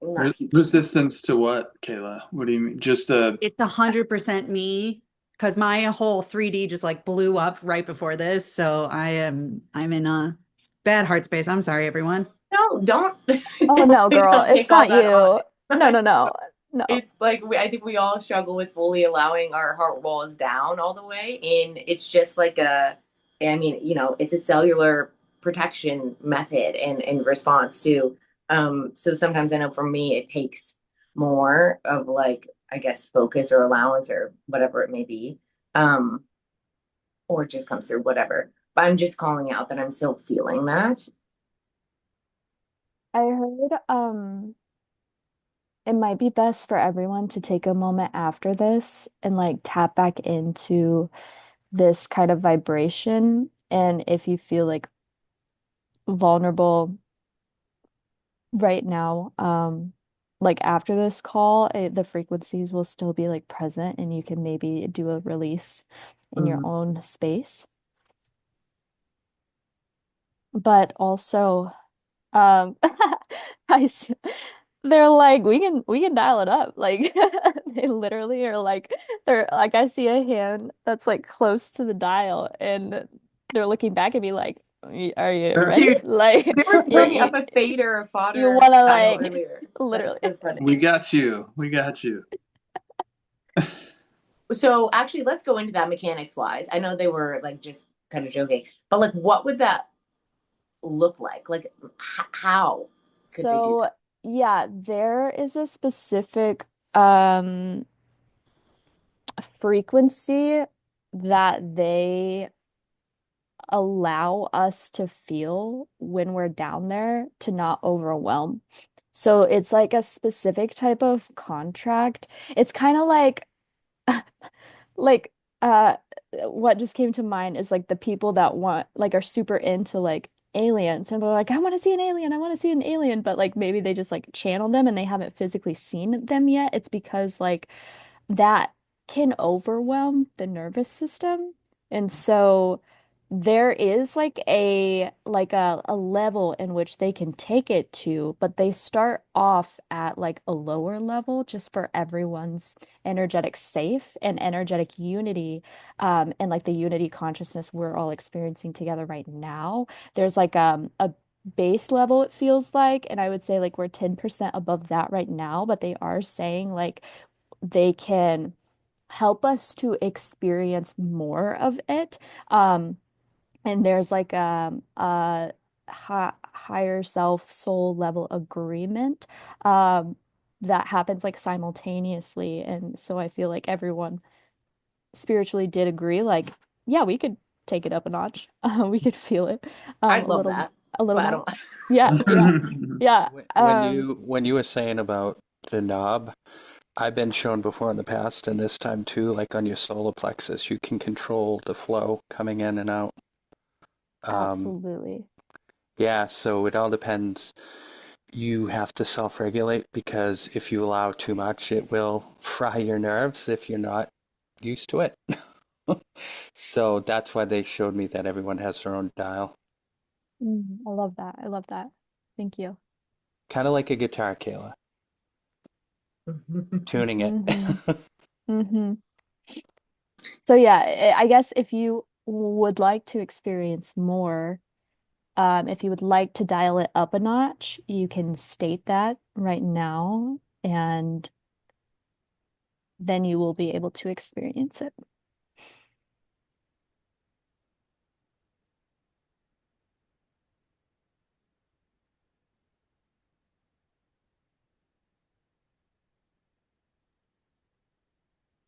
Not keep pushing. Resistance to what, Kayla? What do you mean? Just It's 100% me because my whole 3D just like blew up right before this. So I'm in a bad heart space. I'm sorry, everyone. No, don't. Oh no, Please girl, don't it's take all not that on. you. No, no, no. No. It's like I think we all struggle with fully allowing our heart walls down all the way, and it's just like I mean, it's a cellular protection method and response to. So sometimes I know for me it takes more of like I guess focus or allowance or whatever it may be, um, or it just comes through whatever. But I'm just calling out that I'm still feeling that. I heard it might be best for everyone to take a moment after this and like tap back into this kind of vibration. And if you feel like vulnerable right now, like after this call, the frequencies will still be like present and you can maybe do a release in your Mhm. own space. But also, Um, I, s- they're like, we can dial it up. Like they literally are like they're like I see a hand that's like close to the dial and they're looking back at me like, Are you ready? Right. Like, We were you, bringing up a fader you fodder want to title like earlier. literally. That's so funny. We got you. We got you. So actually, let's go into that mechanics wise. I know they were like just kind of joking, but like, what would that look like? Like, how could they do So, that? yeah, there is a specific um frequency that they allow us to feel when we're down there to not overwhelm. So it's like a specific type of contract. It's kind of like uh what just came to mind is like the people that want like are super into like aliens and they're like I want to see an alien, I want to see an alien, but like maybe they just like channel them and they haven't physically seen them yet. It's because like that can overwhelm the nervous system. And so there is like a level in which they can take it to, but they start off at like a lower level just for everyone's energetic safe and energetic unity, and like the unity consciousness we're all experiencing together right now. There's like a base level it feels like, and I would say like we're 10% above that right now, but they are saying like they can help us to experience more of it. And there's like a higher self soul level agreement that happens like simultaneously. And so I feel like everyone spiritually did agree, like, yeah, we could take it up a notch. We could feel it I'd love that, a little but I more. don't. Yeah, yeah, yeah. When you were saying about the knob, I've been shown before in the past, and this time too, like on your solar plexus, you can control the flow coming in and out. Um, Absolutely. yeah, so it all depends. You have to self-regulate because if you allow too much, it will fry your nerves if you're not used to it. So that's why they showed me that everyone has their own dial, I love that. I love that. Thank you. kind of like a guitar, Kayla, tuning it. hmm hmm So yeah, I guess if you would like to experience more, if you would like to dial it up a notch, you can state that right now, and then you will be able to experience it.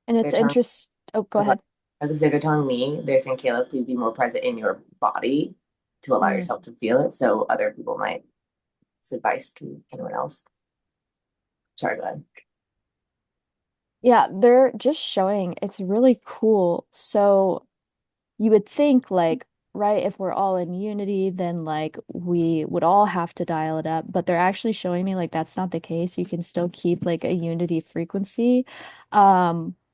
And They're it's telling. interest. Oh, go Oh, go ahead. ahead. I was gonna say they're telling me they're saying, Kayla, please be more present in your body to allow Mm. yourself to feel it. So other people might. It's advice to anyone else. Sorry, go ahead. Yeah, they're just showing it's really cool. So you would think like, right, if we're all in unity, then like we would all have to dial it up, but they're actually showing me like that's not the case. You can still keep like a unity frequency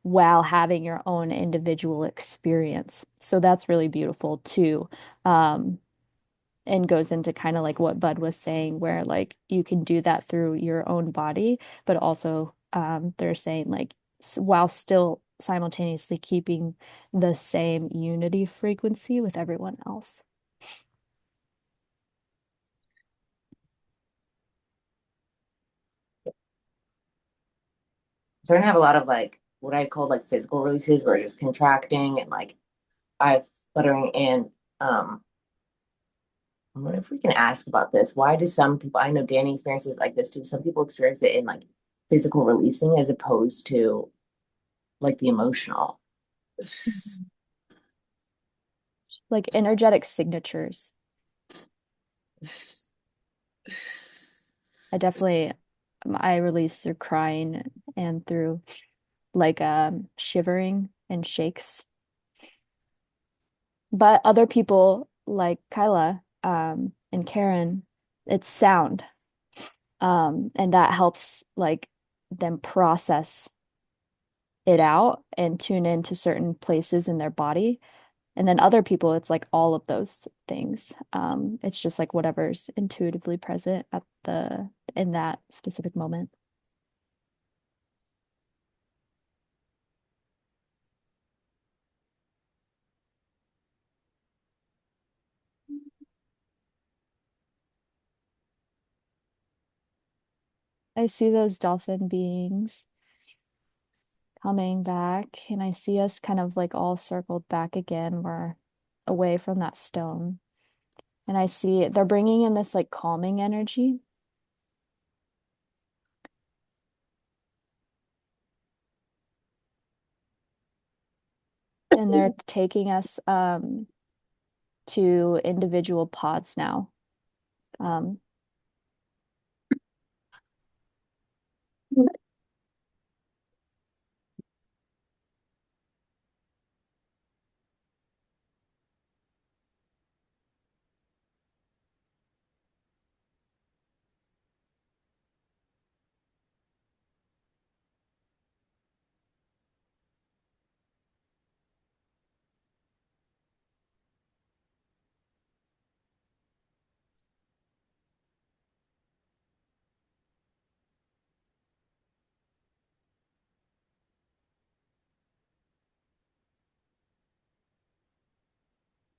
while having your own individual experience. So that's really beautiful too. Um and goes into kind of like what Bud was saying, where like you can do that through your own body, but also they're saying like while still simultaneously keeping the same unity frequency with everyone else. So we're gonna have a lot of like what I call like physical releases where just contracting and like I fluttering in. I wonder if we can ask about this. Why do some people, I know Danny experiences like this too. Some people experience it in like physical releasing as opposed to like the emotional. Mhm. Like energetic signatures. I definitely I release through crying and through like shivering and shakes. But other people like Kyla and Karen, it's sound. And that helps like them process it out and tune into certain places in their body. And then other people, it's like all of those things. It's just like whatever's intuitively present at the in that specific moment. I see those dolphin beings coming back, and I see us kind of like all circled back again. We're away from that stone. And I see they're bringing in this like calming energy. And they're taking us to individual pods now. Um,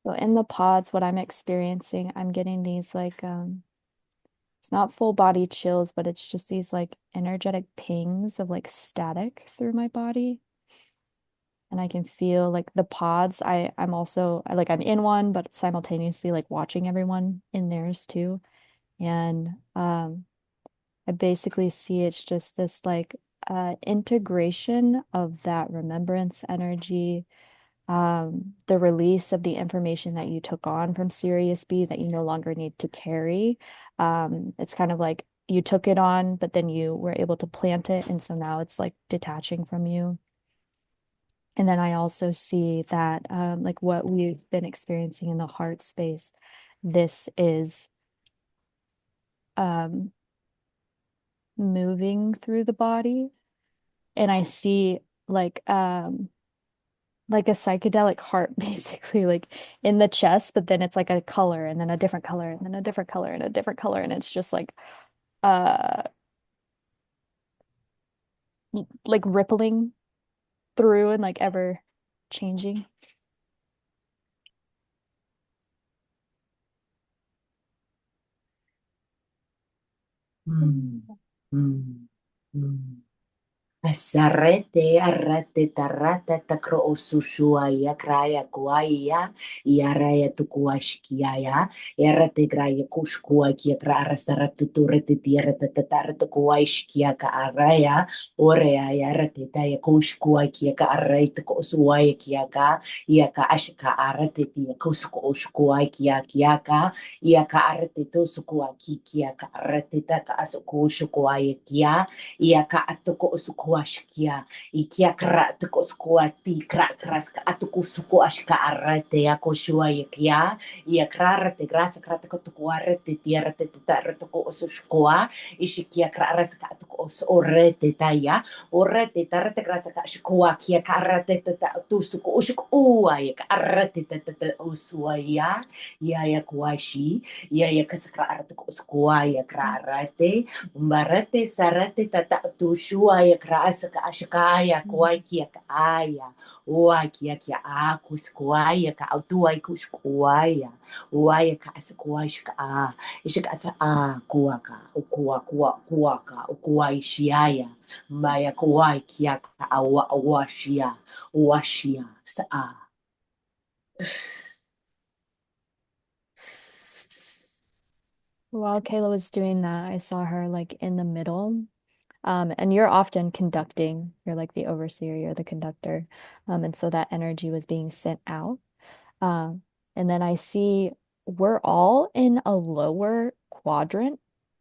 so in the pods, what I'm experiencing, I'm getting these like it's not full body chills, but it's just these like energetic pings of like static through my body. And I can feel like the pods. I'm also like I'm in one, but simultaneously like watching everyone in theirs too. And I basically see it's just this like integration of that remembrance energy, the release of the information that you took on from Sirius B that you no longer need to carry. It's kind of like you took it on, but then you were able to plant it, and so now it's like detaching from you. And then I also see that like what we've been experiencing in the heart space, this is um moving through the body. And I see like a psychedelic heart basically like in the chest, but then it's like a color and then a different color and then a different color and a different color. And it's just uh like rippling through and like ever changing. Mm, mm, mm. Asarete arate tarata takro osushua ya kraya kuaya ya raya tukuashkiaya ya rate graya kushkua kia krara saratu turete tierra tatarata kuashkia ka araya orea ya rate taya kushkua kia ka arai tukosuaya kia ka ya ka ashka arate tia kusko ushkua kia ka ya ka arate tosukua kia ka arate taka asukushkua kia ia ka atoko usuku ashkia ikia kra toko suku ati kra kraska atoko suku ashka arate ako shua ikia ia kra rate grasa kra toko toko arete tiara te tara toko usushkoa ishikia kra raska atoko us orete taya orete tara te grasa ka shkoa kia ka arate tata tu suku ushku ua ia ka arate tata usua ia kuashi ia kasakra arate ko uskua ia kra arate Barate sarate tata tushua ya krasa ka ashkaya kwai kia ka aya ua kia kia a kuskuaya ka autua kuskuaya uaya ka askuash ka a ishka asa a kuaka kuaka ukuai shiaya maya kuai kia ka awa awashia washia sa a While Kayla was doing that, I saw her like in the middle. And you're often conducting, you're like the overseer, you're the conductor. And so that energy was being sent out. Um, and then I see we're all in a lower quadrant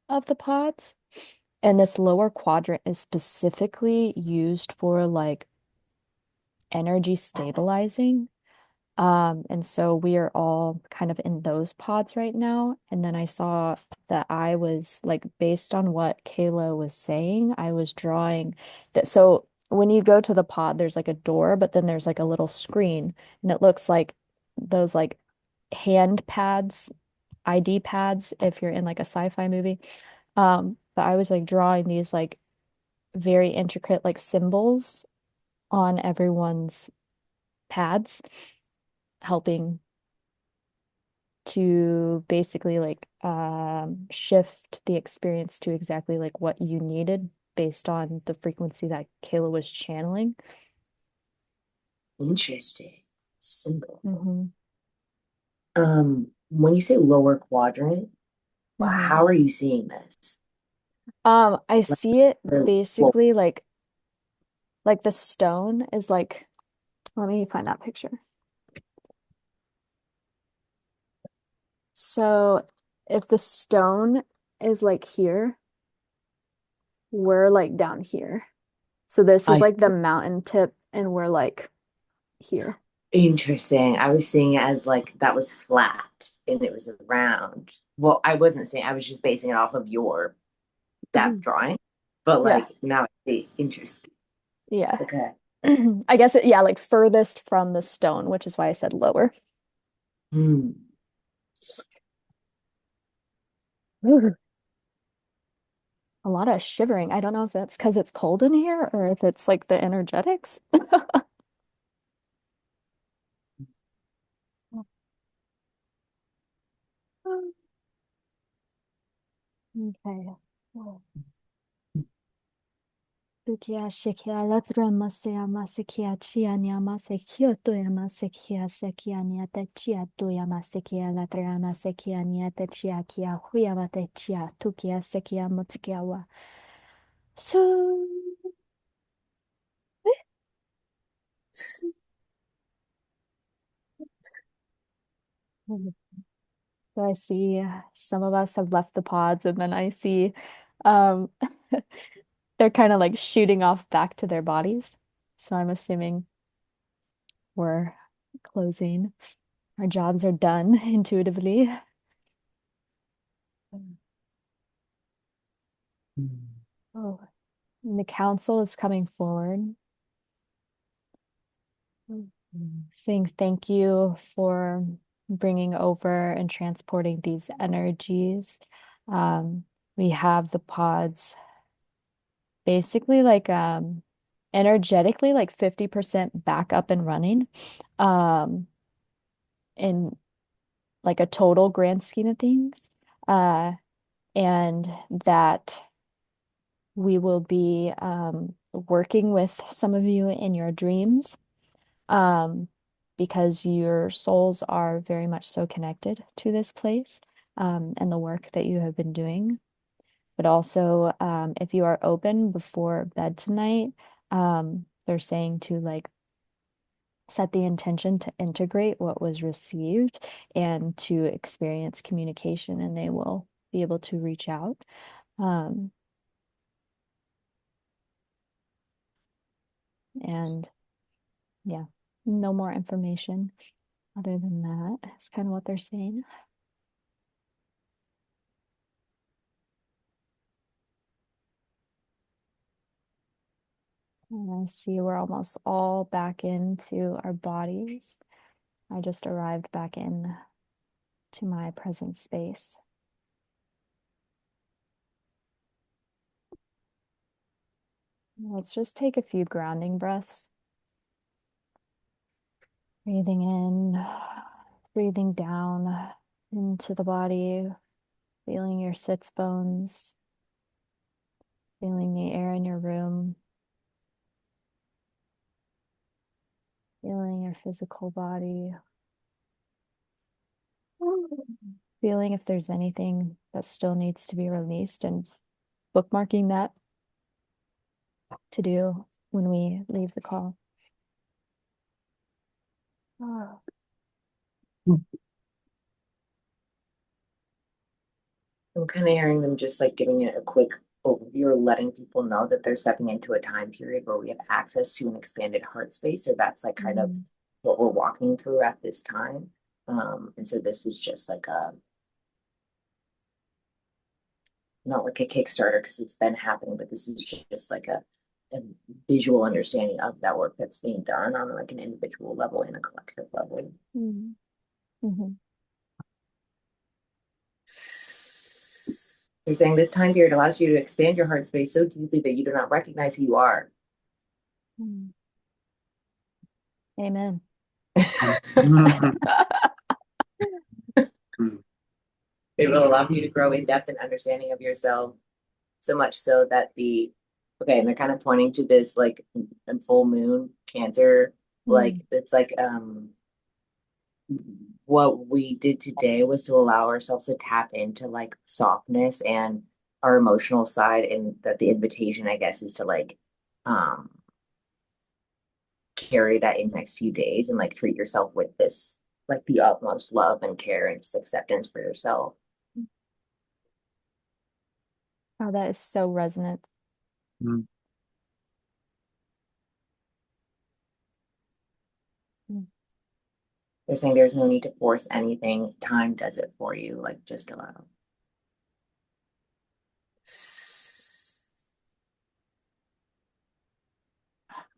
of the pods. And this lower quadrant is specifically used for like energy stabilizing. And so we are all kind of in those pods right now. And then I saw that I was like, based on what Kayla was saying, I was drawing that. So when you go to the pod, there's like a door, but then there's like a little screen, and it looks like those like hand pads, ID pads, if you're in like a sci-fi movie. But I was like drawing these like very intricate like symbols on everyone's pads, helping to basically like shift the experience to exactly like what you needed based on the frequency that Kayla was channeling. Interesting. Symbol. Mm-hmm. When you say lower quadrant, Mm-hmm. how are you seeing this? I Like, see it well, basically like the stone is like, let me find that picture. So if the stone is like here, we're like down here. So this is I like the mountain tip and we're like here. interesting. I was seeing it as like that was flat and it was round. Well, I wasn't saying, I was just basing it off of your that Mhm. drawing. But Yeah. like now I see. Interesting. Yeah. Okay. I guess yeah, like furthest from the stone, which is why I said lower. Hmm. Ooh, a lot of shivering. I don't know if that's because it's cold in here or if it's like the energetics. Okay. Tukia shikia latra masaya masikia chia nyama sekio toya masikia sekia niata chia toya masikia latra masikia niata chia kia huya mate chia tukia sekia mutikia wa. So So I see some of us have left the pods, and then I see um, they're kind of like shooting off back to their bodies. So I'm assuming we're closing. Our jobs are done intuitively. Oh, and the council is coming forward, saying thank you for bringing over and transporting these energies. Um, we have the pods basically like energetically like 50% back up and running in like a total grand scheme of things. And that we will be working with some of you in your dreams because your souls are very much so connected to this place and the work that you have been doing. But also, if you are open before bed tonight, they're saying to like set the intention to integrate what was received and to experience communication, and they will be able to reach out. Um, and yeah, no more information other than that. That's kind of what they're saying. And I see we're almost all back into our bodies. I just arrived back in to my present space. Let's just take a few grounding breaths. Breathing in, breathing down into the body, feeling your sits bones, feeling the air in your room, feeling your physical body, feeling if there's anything that still needs to be released and bookmarking that to do when we leave the call. Oh. I'm kind of hearing them just like giving it a quick overview or letting people know that they're stepping into a time period where we have access to an expanded heart space. So that's like kind of what we're walking through at this time. And so this was just like a not like a Kickstarter because it's been happening, but this is just like a visual understanding of that work that's being done on like an individual level and a collective level. Mm-hmm. Mm-hmm. They're saying this time period allows you to expand your heart space so deeply that you do not recognize who you are. Amen. It will allow you to grow in depth and understanding of yourself, so much so that okay, and they're kind of pointing to this like full moon Cancer, like Mm. it's like what we did today was to allow ourselves to tap into like softness and our emotional side, and that the invitation, I guess, is to like um carry that in the next few days and like treat yourself with this like the utmost love and care and just acceptance for yourself. Oh, that is so resonant. Mm. Mm. They're saying there's no need to force anything. Time does it for you. Like just allow.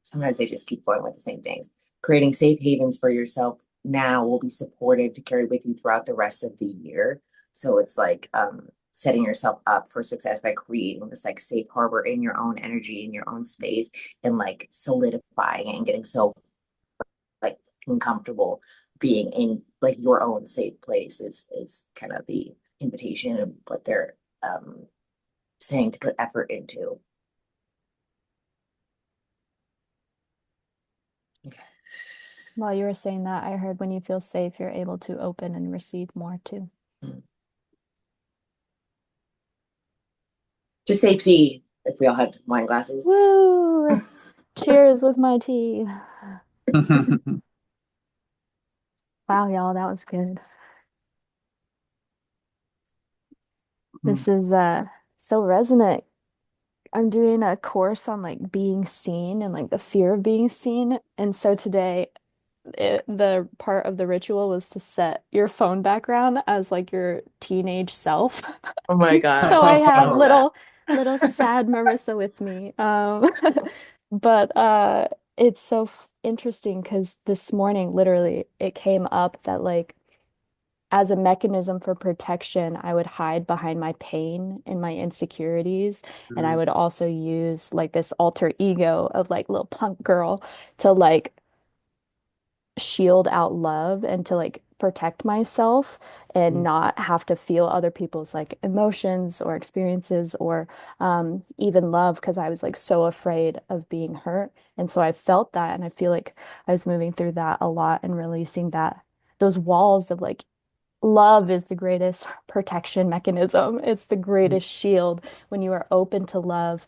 Sometimes they just keep going with the same things. Creating safe havens for yourself now will be supportive to carry with you throughout the rest of the year. So it's like setting yourself up for success by creating this like safe harbor in your own energy, in your own space, and like solidifying and getting so like uncomfortable being in like your own safe place is kind of the invitation and what they're saying to put effort into. Okay. While you were saying that, I heard when you feel safe, you're able to open and receive more too. Just safety. If we all had wine glasses. Woo! Cheers with my tea. Wow, y'all, that was good. This is so resonant. I'm doing a course on like being seen and like the fear of being seen. And so today the part of the ritual was to set your phone background as like your teenage self. Oh my God. So I I have love that. little sad Marissa with me. But it's so interesting because this morning literally it came up that like as a mechanism for protection, I would hide behind my pain and my insecurities. And I would also use like this alter ego of like little punk girl to like shield out love and to like protect myself and not have to feel other people's like emotions or experiences or even love because I was like so afraid of being hurt. And so I felt that and I feel like I was moving through that a lot and releasing that those walls of like love is the greatest protection mechanism. It's the greatest shield. When you are open to love,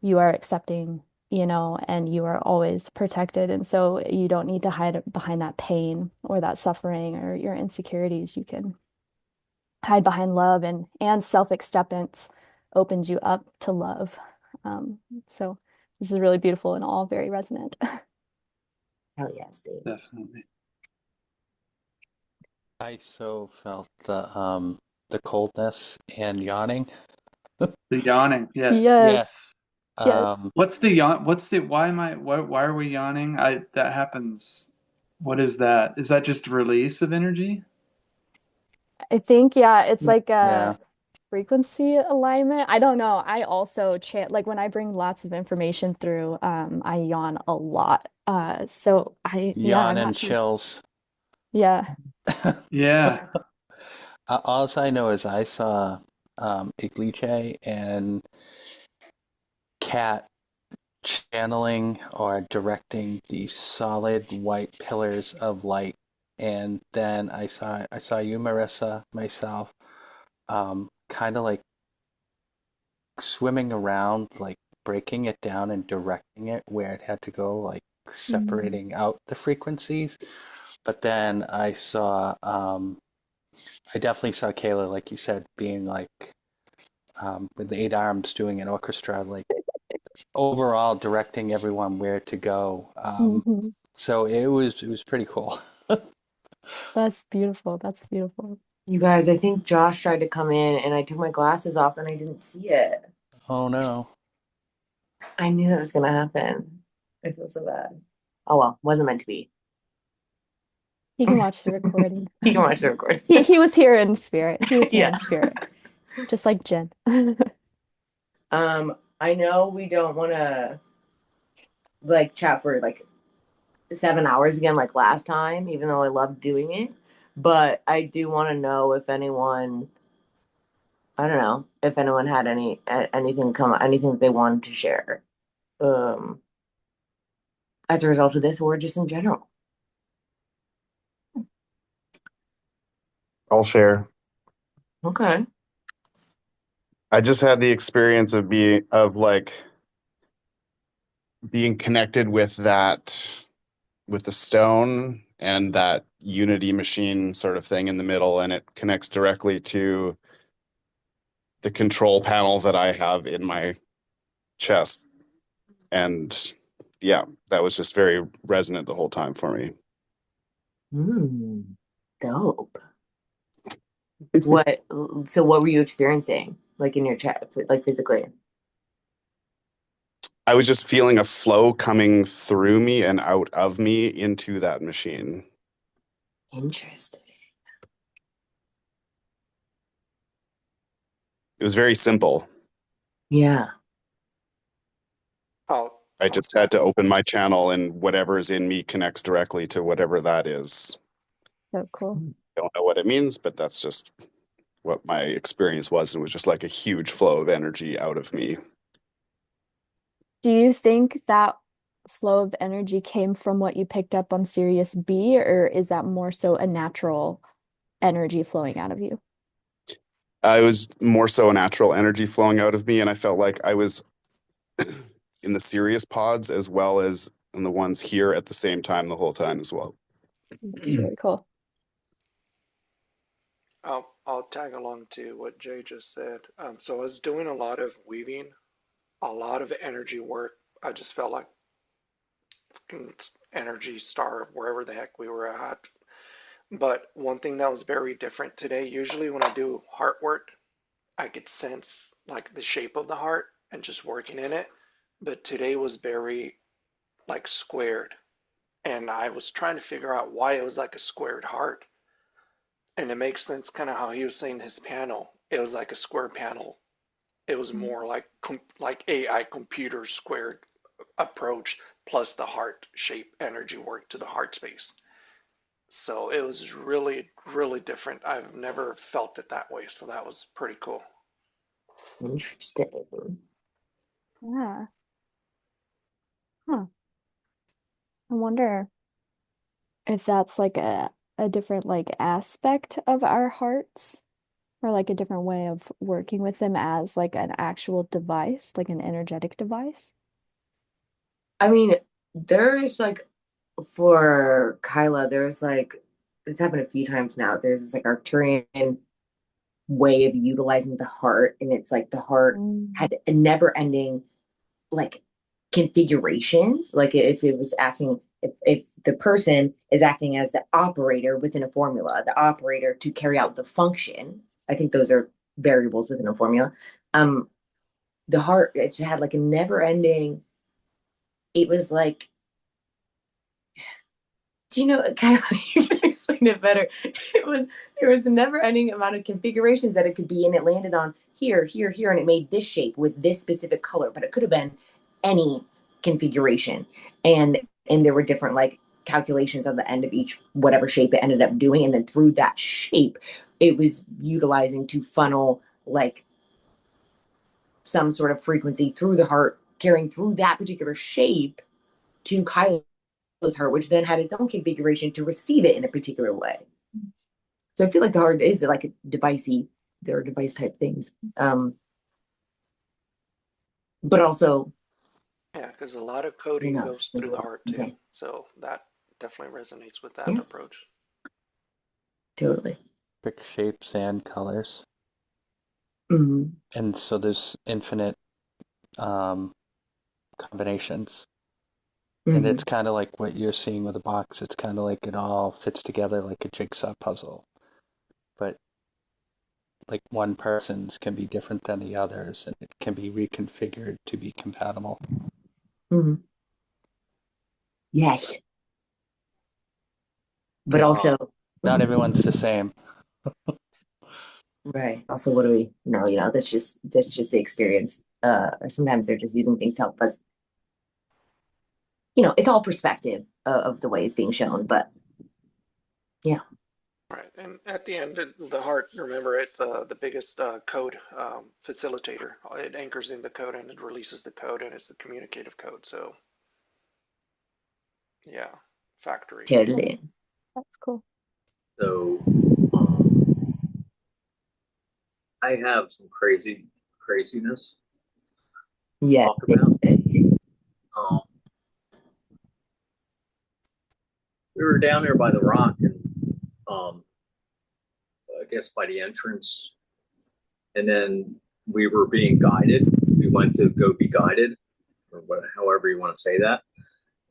you are accepting, and you are always protected. And so you don't need to hide behind that pain or that suffering or your insecurities. You can hide behind love and self-acceptance opens you up to love. Um, so this is really beautiful and all very resonant. Hell yes, Dave. Definitely. I so felt the coldness and yawning. The yawning. Yes. Yes, Yes. yes. What's the yawn? Why are we yawning? That happens. What is that? Is that just a release of energy? I think, yeah, it's like Yeah. a frequency alignment. I don't know. I also chant like when I bring lots of information through, I yawn a lot. So yeah, Yawn I'm and happy. chills. Yeah. Yeah. All I know is I saw Iglice and Kat channeling or directing these solid white pillars of light. And then I saw you, Marissa, myself, kind of like swimming around, like breaking it down and directing it where it had to go, like Mm. separating out the frequencies. But then I definitely saw Kayla, like you said, being like with the eight arms doing an orchestra, like overall directing everyone where to go. Mhm. So it was pretty cool. That's beautiful. That's beautiful. You guys, I think Josh tried to come in and I took my glasses off and I didn't see it. Oh no. I knew that was gonna happen. I feel so bad. Oh well, wasn't meant to be. He can watch the recording. You can watch the recording. He was here in spirit. He was here Yeah. in spirit, just like Jen. I know we don't want to like chat for like 7 hours again like last time, even though I loved doing it. But I do want to know if anyone I don't know if anyone had anything they wanted to share um as a result of this or just in general. I'll share. Okay. I just had the experience of being connected with with the stone and that unity machine sort of thing in the middle, and it connects directly to the control panel that I have in my chest. And yeah, that was just very resonant the whole time for me. Dope. What so what were you experiencing like in your chat like physically? I was just feeling a flow coming through me and out of me into that machine. Interesting. It was very simple. Yeah. I'll I I'll just had tag to open my channel and whatever's in me connects directly to whatever that is. So cool. Don't know what it means, but that's just what my experience was. It was just like a huge flow of energy out of me. Do you think that flow of energy came from what you picked up on Sirius B, or is that more so a natural energy flowing out of you? I was more so a natural energy flowing out of me, and I felt like I was in the Sirius pods as well as in the ones here at the same time the whole time as well. It's really cool. I'll tag along to what Jay just said. So I was doing a lot of weaving, a lot of energy work. I just felt like energy star of wherever the heck we were at. But one thing that was very different today, usually when I do heart work, I could sense like the shape of the heart and just working in it. But today was very like squared. And I was trying to figure out why it was like a squared heart. And it makes sense kind of how he was saying his panel. It was like a square panel. It was more like AI computer squared approach plus the heart shape energy work to the heart space. So it was really, really different. I've never felt it that way. So that was pretty cool. Interesting. Yeah. Huh. I wonder if that's like a different like aspect of our hearts or like a different way of working with them as like an actual device, like an energetic device. I mean, there is like for Kyla, there's like it's happened a few times now. There's this like Arcturian way of utilizing the heart, and it's like the heart Mm. had a never ending like configurations. Like if it was acting, if the person is acting as the operator within a formula, the operator to carry out the function. I think those are variables within a formula. Um, the heart it had like a never ending. It was like do you know kind of you can explain it better. It was there was a never ending amount of configurations that it could be, and it landed on here, here, here, and it made this shape with this specific color, but it could have been any configuration. And there were different like calculations on the end of each whatever shape it ended up doing. And then through that shape, it was utilizing to funnel like some sort of frequency through the heart, carrying through that particular shape to Kyla's heart, which then had its own configuration to receive it in a particular way. So I feel like the heart is like a devicey, there are device type things. But also, Yeah, because a lot of who coding knows? goes Maybe through a the little heart too. insane. So that definitely resonates with that Yeah, approach. totally. Pick shapes and colors. Mm-hmm. And so there's infinite um, combinations. And Mm-hmm. it's kind of like what you're seeing with the box. It's kind of like it all fits together like a jigsaw puzzle. But like one person's can be different than the others, and it can be reconfigured to be compatible. Mm-hmm. Yes, but Because also, not everyone's the same. right. Also, what do we know? You know, that's just the experience. Or sometimes they're just using things to help us. You know, it's all perspective of the way it's being shown. But yeah, Right, and at the end, the heart, remember, it's the biggest code facilitator. It anchors in the code and it releases the code, and it's the communicative code. So, yeah, factory. Totally. That's cool. So I have some craziness to Yeah. talk about. Um, we were down there by the rock, and I guess by the entrance, and then we were being guided. We went to go be guided, or however you want to say that.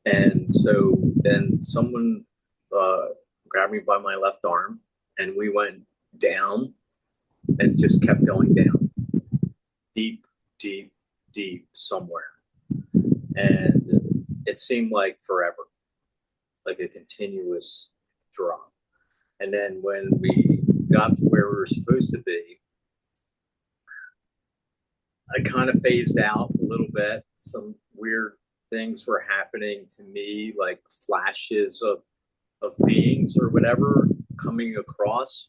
And so then someone grabbed me by my left arm, and we went down and just kept going down, deep, deep, deep somewhere. And it seemed like forever, like a continuous drop. And then when we got to where we were supposed to be, I kind of phased out a little bit. Some weird things were happening to me, like flashes of beings or whatever coming across.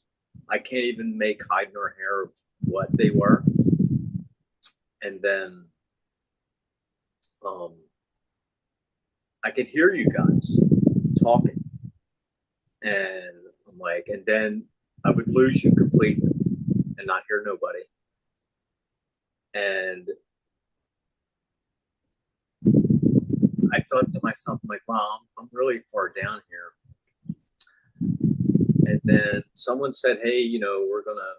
I can't even make hide nor hair of what they were. And then I could hear you guys talking. And I'm like, and then I would lose you completely and not hear nobody. And I thought to myself, I'm like, wow, I'm really far down here. And then someone said, hey, we're going to,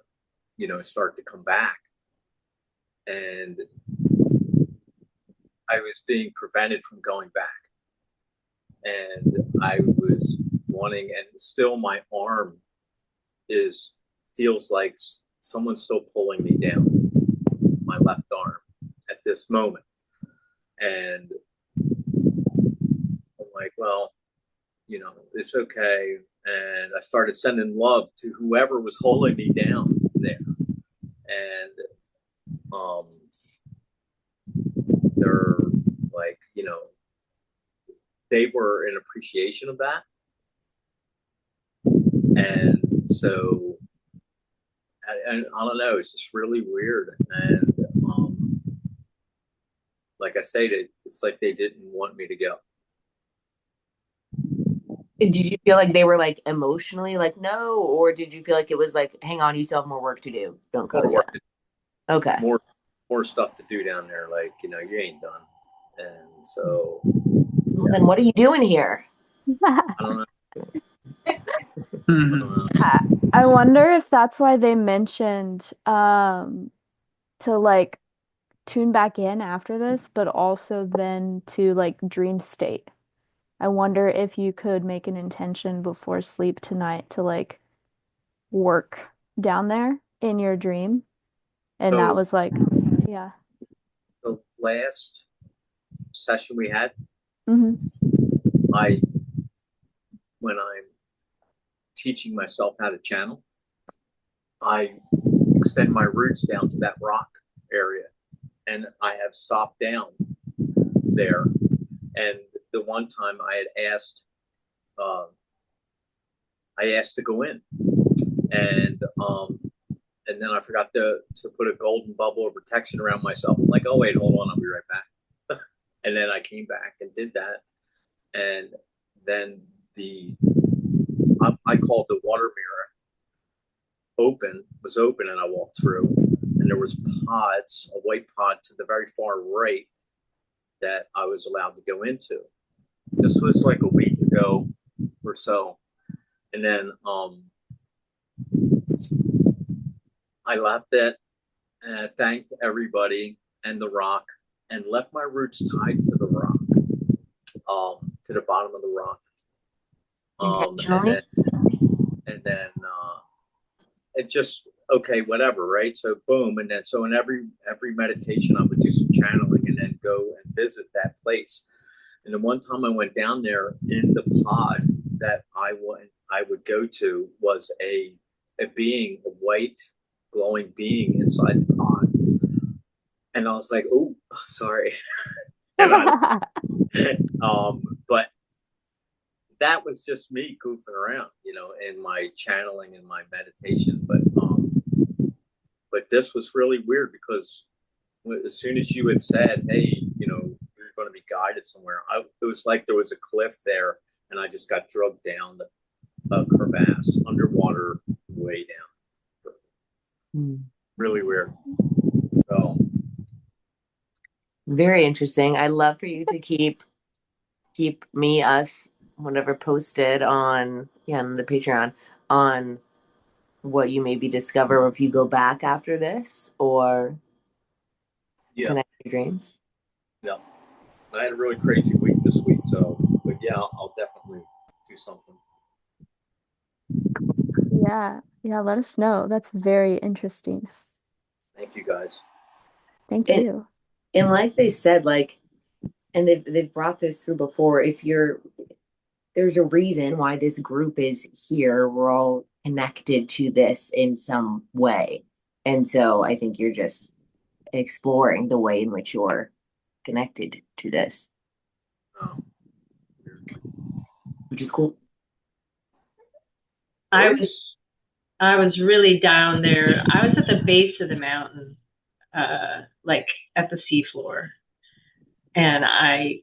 start to come back. And I was being prevented from going back. And I was wanting, and still my arm feels like someone's still pulling me down, my left arm at this moment. And I'm like, well, it's okay. And I started sending love to whoever was holding me down there. And they're like, they were in appreciation of that. And so, I don't know, it's just really weird. And like I stated, it's like they didn't want me to go. Did you feel like they were like emotionally like no, or did you feel like it was like, hang on, you still have more work to do? Don't go yet. Okay. More stuff to do down there. Like, you ain't done. And so. Well, then what are you doing here? I don't know. I wonder if that's why they mentioned to like tune back in after this, but also then to like dream state. I wonder if you could make an intention before sleep tonight to like work down there in your dream. And that was like, yeah. The last session we had, Mm-hmm. when I'm teaching myself how to channel, I extend my roots down to that rock area, and I have stopped down there. And the one time I had asked, to go in, and then I forgot to put a golden bubble of protection around myself. I'm like, oh wait, hold on, I'll be right back. And then I came back and did that, and then I called the water mirror was open, and I walked through, and there was pods, a white pod to the very far right that I was allowed to go into. This was like a week ago or so. And then I left it, and I thanked everybody and the rock, and left my roots tied to the rock, to the bottom of the rock. Intentionally? And then it just, okay, whatever, right? So boom, and then so in every meditation I would do some channeling and then go and visit that place. And the one time I went down there, in the pod that I would go to was a being, a white glowing being inside the pod. And I was like, oh, sorry. And but that was just me goofing around, in my channeling and my meditation. But this was really weird because as soon as you had said, "Hey, you're going to be guided somewhere," it was like there was a cliff there, and I just got drugged down the crevasse underwater, way down. Really weird. So Very interesting. I'd love for you to keep me, us, whatever posted on on the Patreon on what you maybe discover, or if you go back after this or yeah, connect your dreams. yeah. I had a really crazy week this week, so but yeah, I'll definitely do something. Yeah. Yeah, let us know. That's very interesting. Thank you guys. Thank And you. like they said, like, and they've brought this through before. If you're There's a reason why this group is here. We're all connected to this in some way. And so I think you're just exploring the way in which you're connected to this, Oh, which is cool. I was really down there. I was at the base of the mountain, like at the seafloor, and I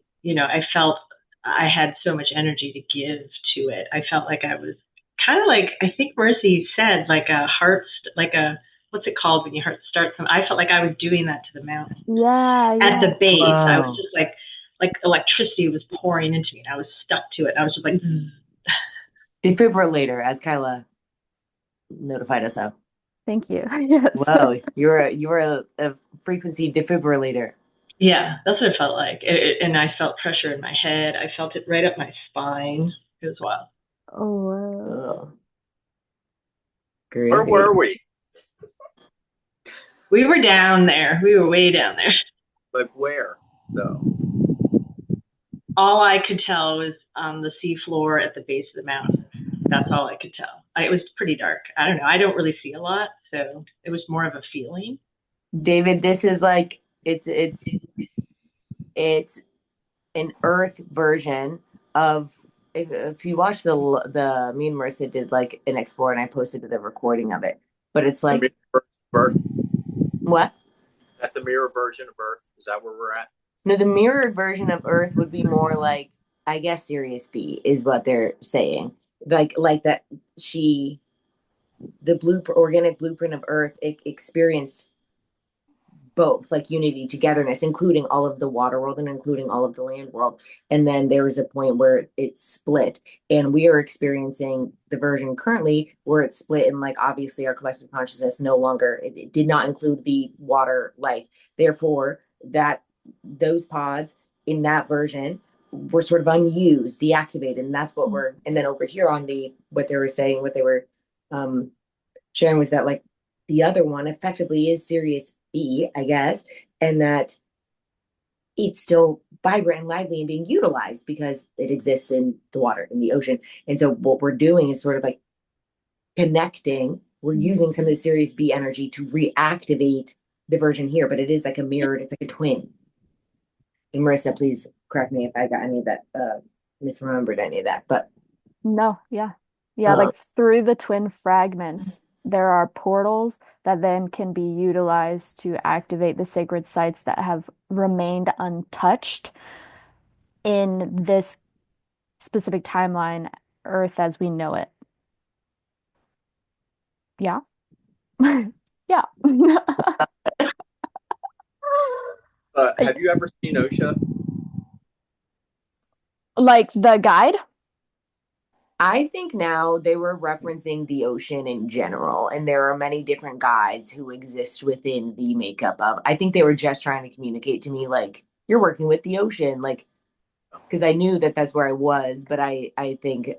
felt I had so much energy to give to it. I felt like I was kind of like, I think Mercy said, like a heart, like a, what's it called when your heart starts? I felt like I was doing that to the mountain Yeah, at yeah. the base. I was Wow. just like electricity was pouring into me, and I was stuck to it. I was just like, zzz. Defibrillator, as Kyla notified us of. Thank you. Yes. Whoa, you're a frequency defibrillator. Yeah, that's what it felt like. And I felt pressure in my head. I felt it right up my spine. It was wild. Oh, Oh, where great. were we? We were down there. We were way down there. Like where? No. All I could tell was on the seafloor at the base of the mountain. That's all I could tell. It was pretty dark. I don't know. I don't really see a lot, so it was more of a feeling. David, this is like it's an Earth version of, if you watch me and Marissa did like an explore, and I posted the recording of it, but it's The like, mirror of Earth. what? At the mirror version of Earth. Is that where we're at? No, the mirrored version of Earth would be more like, I guess, Sirius B is what they're saying. Like that she the organic blueprint of Earth experienced both, like unity, togetherness, including all of the water world and including all of the land world. And then there was a point where it split, and we are experiencing the version currently where it's split, and like obviously our collective consciousness no longer, it did not include the water life. Therefore, that those pods in that version were sort of unused, deactivated, and that's what we're. And then over here on the what they were saying, what they were um sharing was that like the other one effectively is Sirius B, I guess, and that it's still vibrant and lively and being utilized because it exists in the water, in the ocean. And so what we're doing is sort of like connecting. We're using some of the Sirius B energy to reactivate the version here, but it is like a mirrored, it's like a twin. And Marissa, please correct me if I got any of that, misremembered any of that. But no, yeah. Yeah, like through the twin fragments, there are portals that then can be utilized to activate the sacred sites that have remained untouched in this specific timeline, Earth as we know it. Yeah. Yeah. Have you ever seen OSHA? Like the guide? I think now they were referencing the ocean in general, and there are many different guides who exist within the makeup of. I think they were just trying to communicate to me, like, you're working with the ocean, like, because I knew that that's where I was, but I think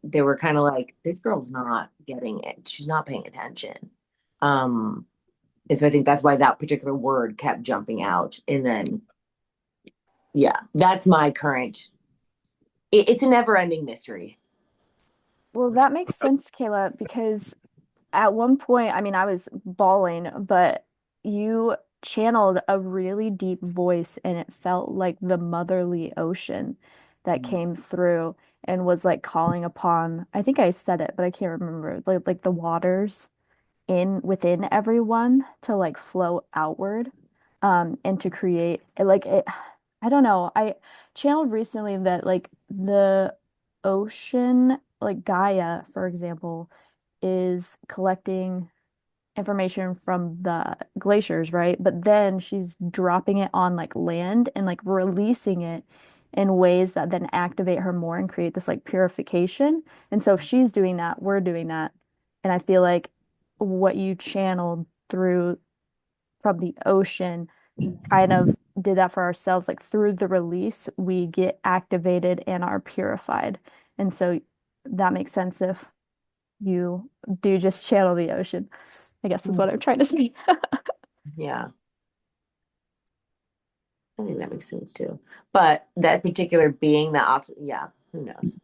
they were kind of like, this girl's not getting it. She's not paying attention. Um, and so I think that's why that particular word kept jumping out. And then, yeah, that's my current. It's a never-ending mystery. Well, that makes sense, Kayla, because at one point, I mean, I was bawling, but you channeled a really deep voice and it felt like the motherly ocean that came through. and was like calling upon, I think I said it, but I can't remember, like the waters in within everyone to like flow outward and to create like it. I don't know. I channeled recently that like the ocean, like Gaia, for example, is collecting information from the glaciers, right? But then she's dropping it on like land and like releasing it in ways that then activate her more and create this like purification. And so if she's doing that, we're doing that. And I feel like what you channeled through from the ocean kind of did that for ourselves. Like through the release, we get activated and are purified. And so that makes sense if you do just channel the ocean, I guess is what I'm trying to say. Yeah, I think that makes sense too. But that particular being, yeah, who knows?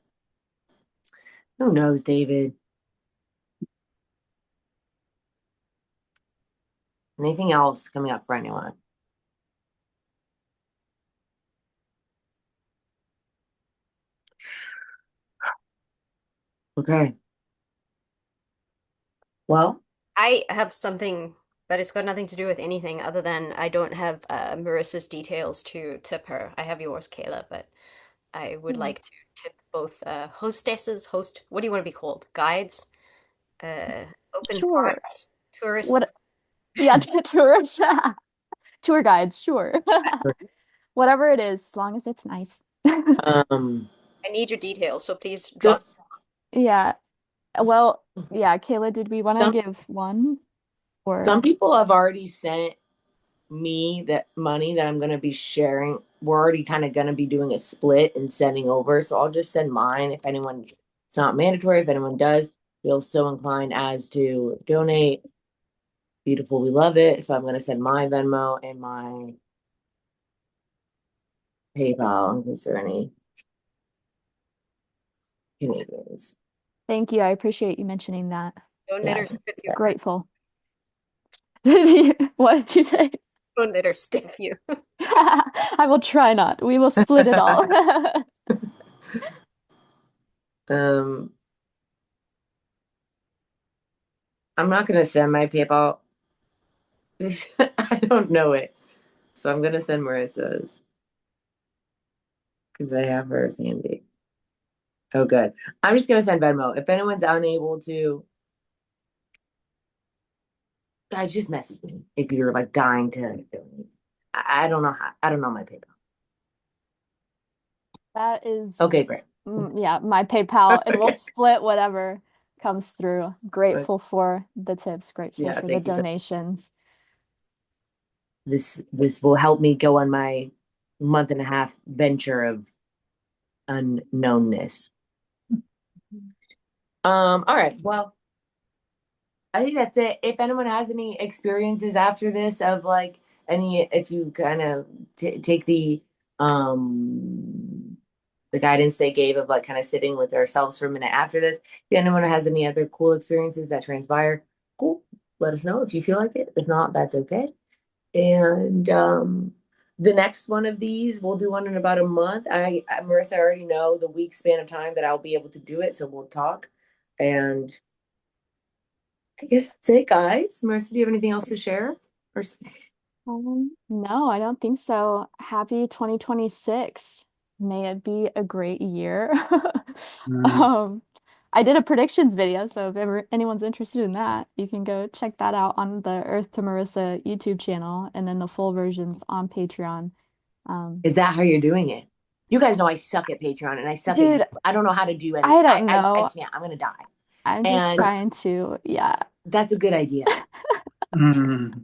Who knows, David? Anything else coming up for anyone? Okay. Well, I have something, but it's got nothing to do with anything other than I don't have Marissa's details to tip her. I have yours, Kayla, but I would Hmm. like to tip both hostesses, what do you want to be called? Guides, uh, open Sure. heart, tourists. What? Yeah, tourists, tour guides, sure. Whatever it is, as long as it's nice. um, I need your details, so please so, drop. Yeah. Well, yeah, Kayla, did we want to some give one or? some people have already sent me that money that I'm going to be sharing. We're already kind of going to be doing a split and sending over. So I'll just send mine if anyone, it's not mandatory. If anyone does feel so inclined as to donate, beautiful. We love it. So I'm going to send my Venmo and my PayPal in case there are any Canadians. Thank you. I appreciate you mentioning that. Don't let Yeah. her stiff you. Grateful. What did you say? Don't let her stiff you. I will try not. We will split it all. um, I'm not going to send my PayPal. I don't know it. So I'm going to send Marissa's because I have hers handy. Oh, good. I'm just gonna send Venmo. If anyone's unable to, guys, just message me if you're like dying to donate. I don't know how. I don't know my PayPal. That is, Okay, great. yeah, my PayPal, and we'll Okay. split whatever comes through. But Grateful for the tips, grateful yeah, for the thank you so. donations. This will help me go on my month and a half venture of unknownness. All right. Well, I think that's it. If anyone has any experiences after this of like any, if you kind of take the guidance they gave of like kind of sitting with ourselves for a minute after this, if anyone has any other cool experiences that transpire, cool. Let us know if you feel like it. If not, that's okay. And the next one of these, we'll do one in about a month. Marissa, I already know the week span of time that I'll be able to do it, so we'll talk. And I guess that's it, guys. Marissa, do you have anything else to share? Or No, I don't think so. Happy 2026. May it be a great year. Mm. Um, I did a predictions video, so if ever anyone's interested in that, you can go check that out on the Earth to Marissa YouTube channel, and then the full versions on Patreon. Um, is that how you're doing it? You guys know I suck at Patreon and I suck at Dude, YouTube. I don't know how to do any. I I don't I, I know. can't. I'm gonna die. I'm just And trying to, yeah. that's a good idea. Mm.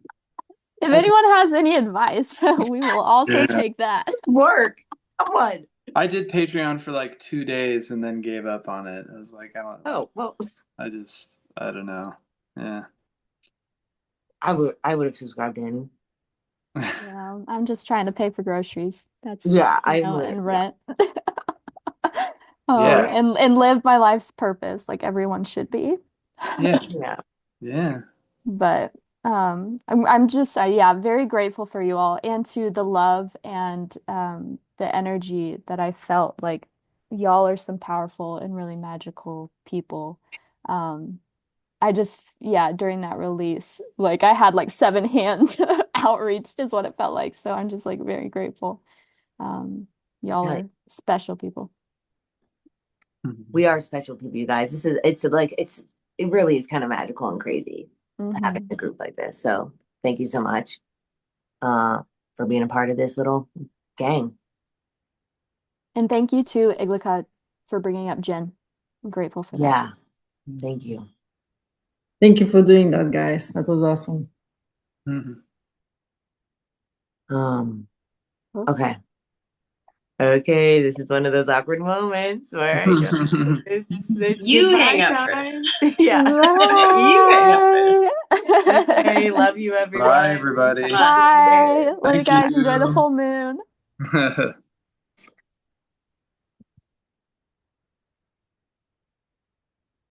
If Okay. anyone has any advice, we will also Yeah. take that. Work. Come on. I did Patreon for like 2 days and then gave up on it. I was like, Oh, well, I don't know. Yeah. I would have subscribed to any. Yeah, I'm just trying to pay for groceries. That's, Yeah, I'm and literally, yeah. rent. Yeah. And live my life's purpose like everyone should be. Yeah. Yeah. Yeah. But I'm just yeah, very grateful for you all and to the love and the energy that I felt like y'all are some powerful and really magical people. I just, yeah, during that release, like I had like 7 hands outreached is what it felt like. So I'm just like very grateful. Y'all Yeah, are special people. we are special people, you guys. It really is kind of magical and crazy having Hmm. a group like this. So thank you so much for being a part of this little gang. And thank you to Iglika for bringing up Jen. I'm grateful for that. Yeah, thank you. Thank you for doing that, guys. That was awesome. Mhm. Okay. Okay, this is one of those awkward moments where I go, it's You goodbye hang up time. first. Yeah. You hang up first. Okay, love you, everyone. Bye, everybody. Bye. Bye. Love you Thank guys. Enjoy the you. full moon.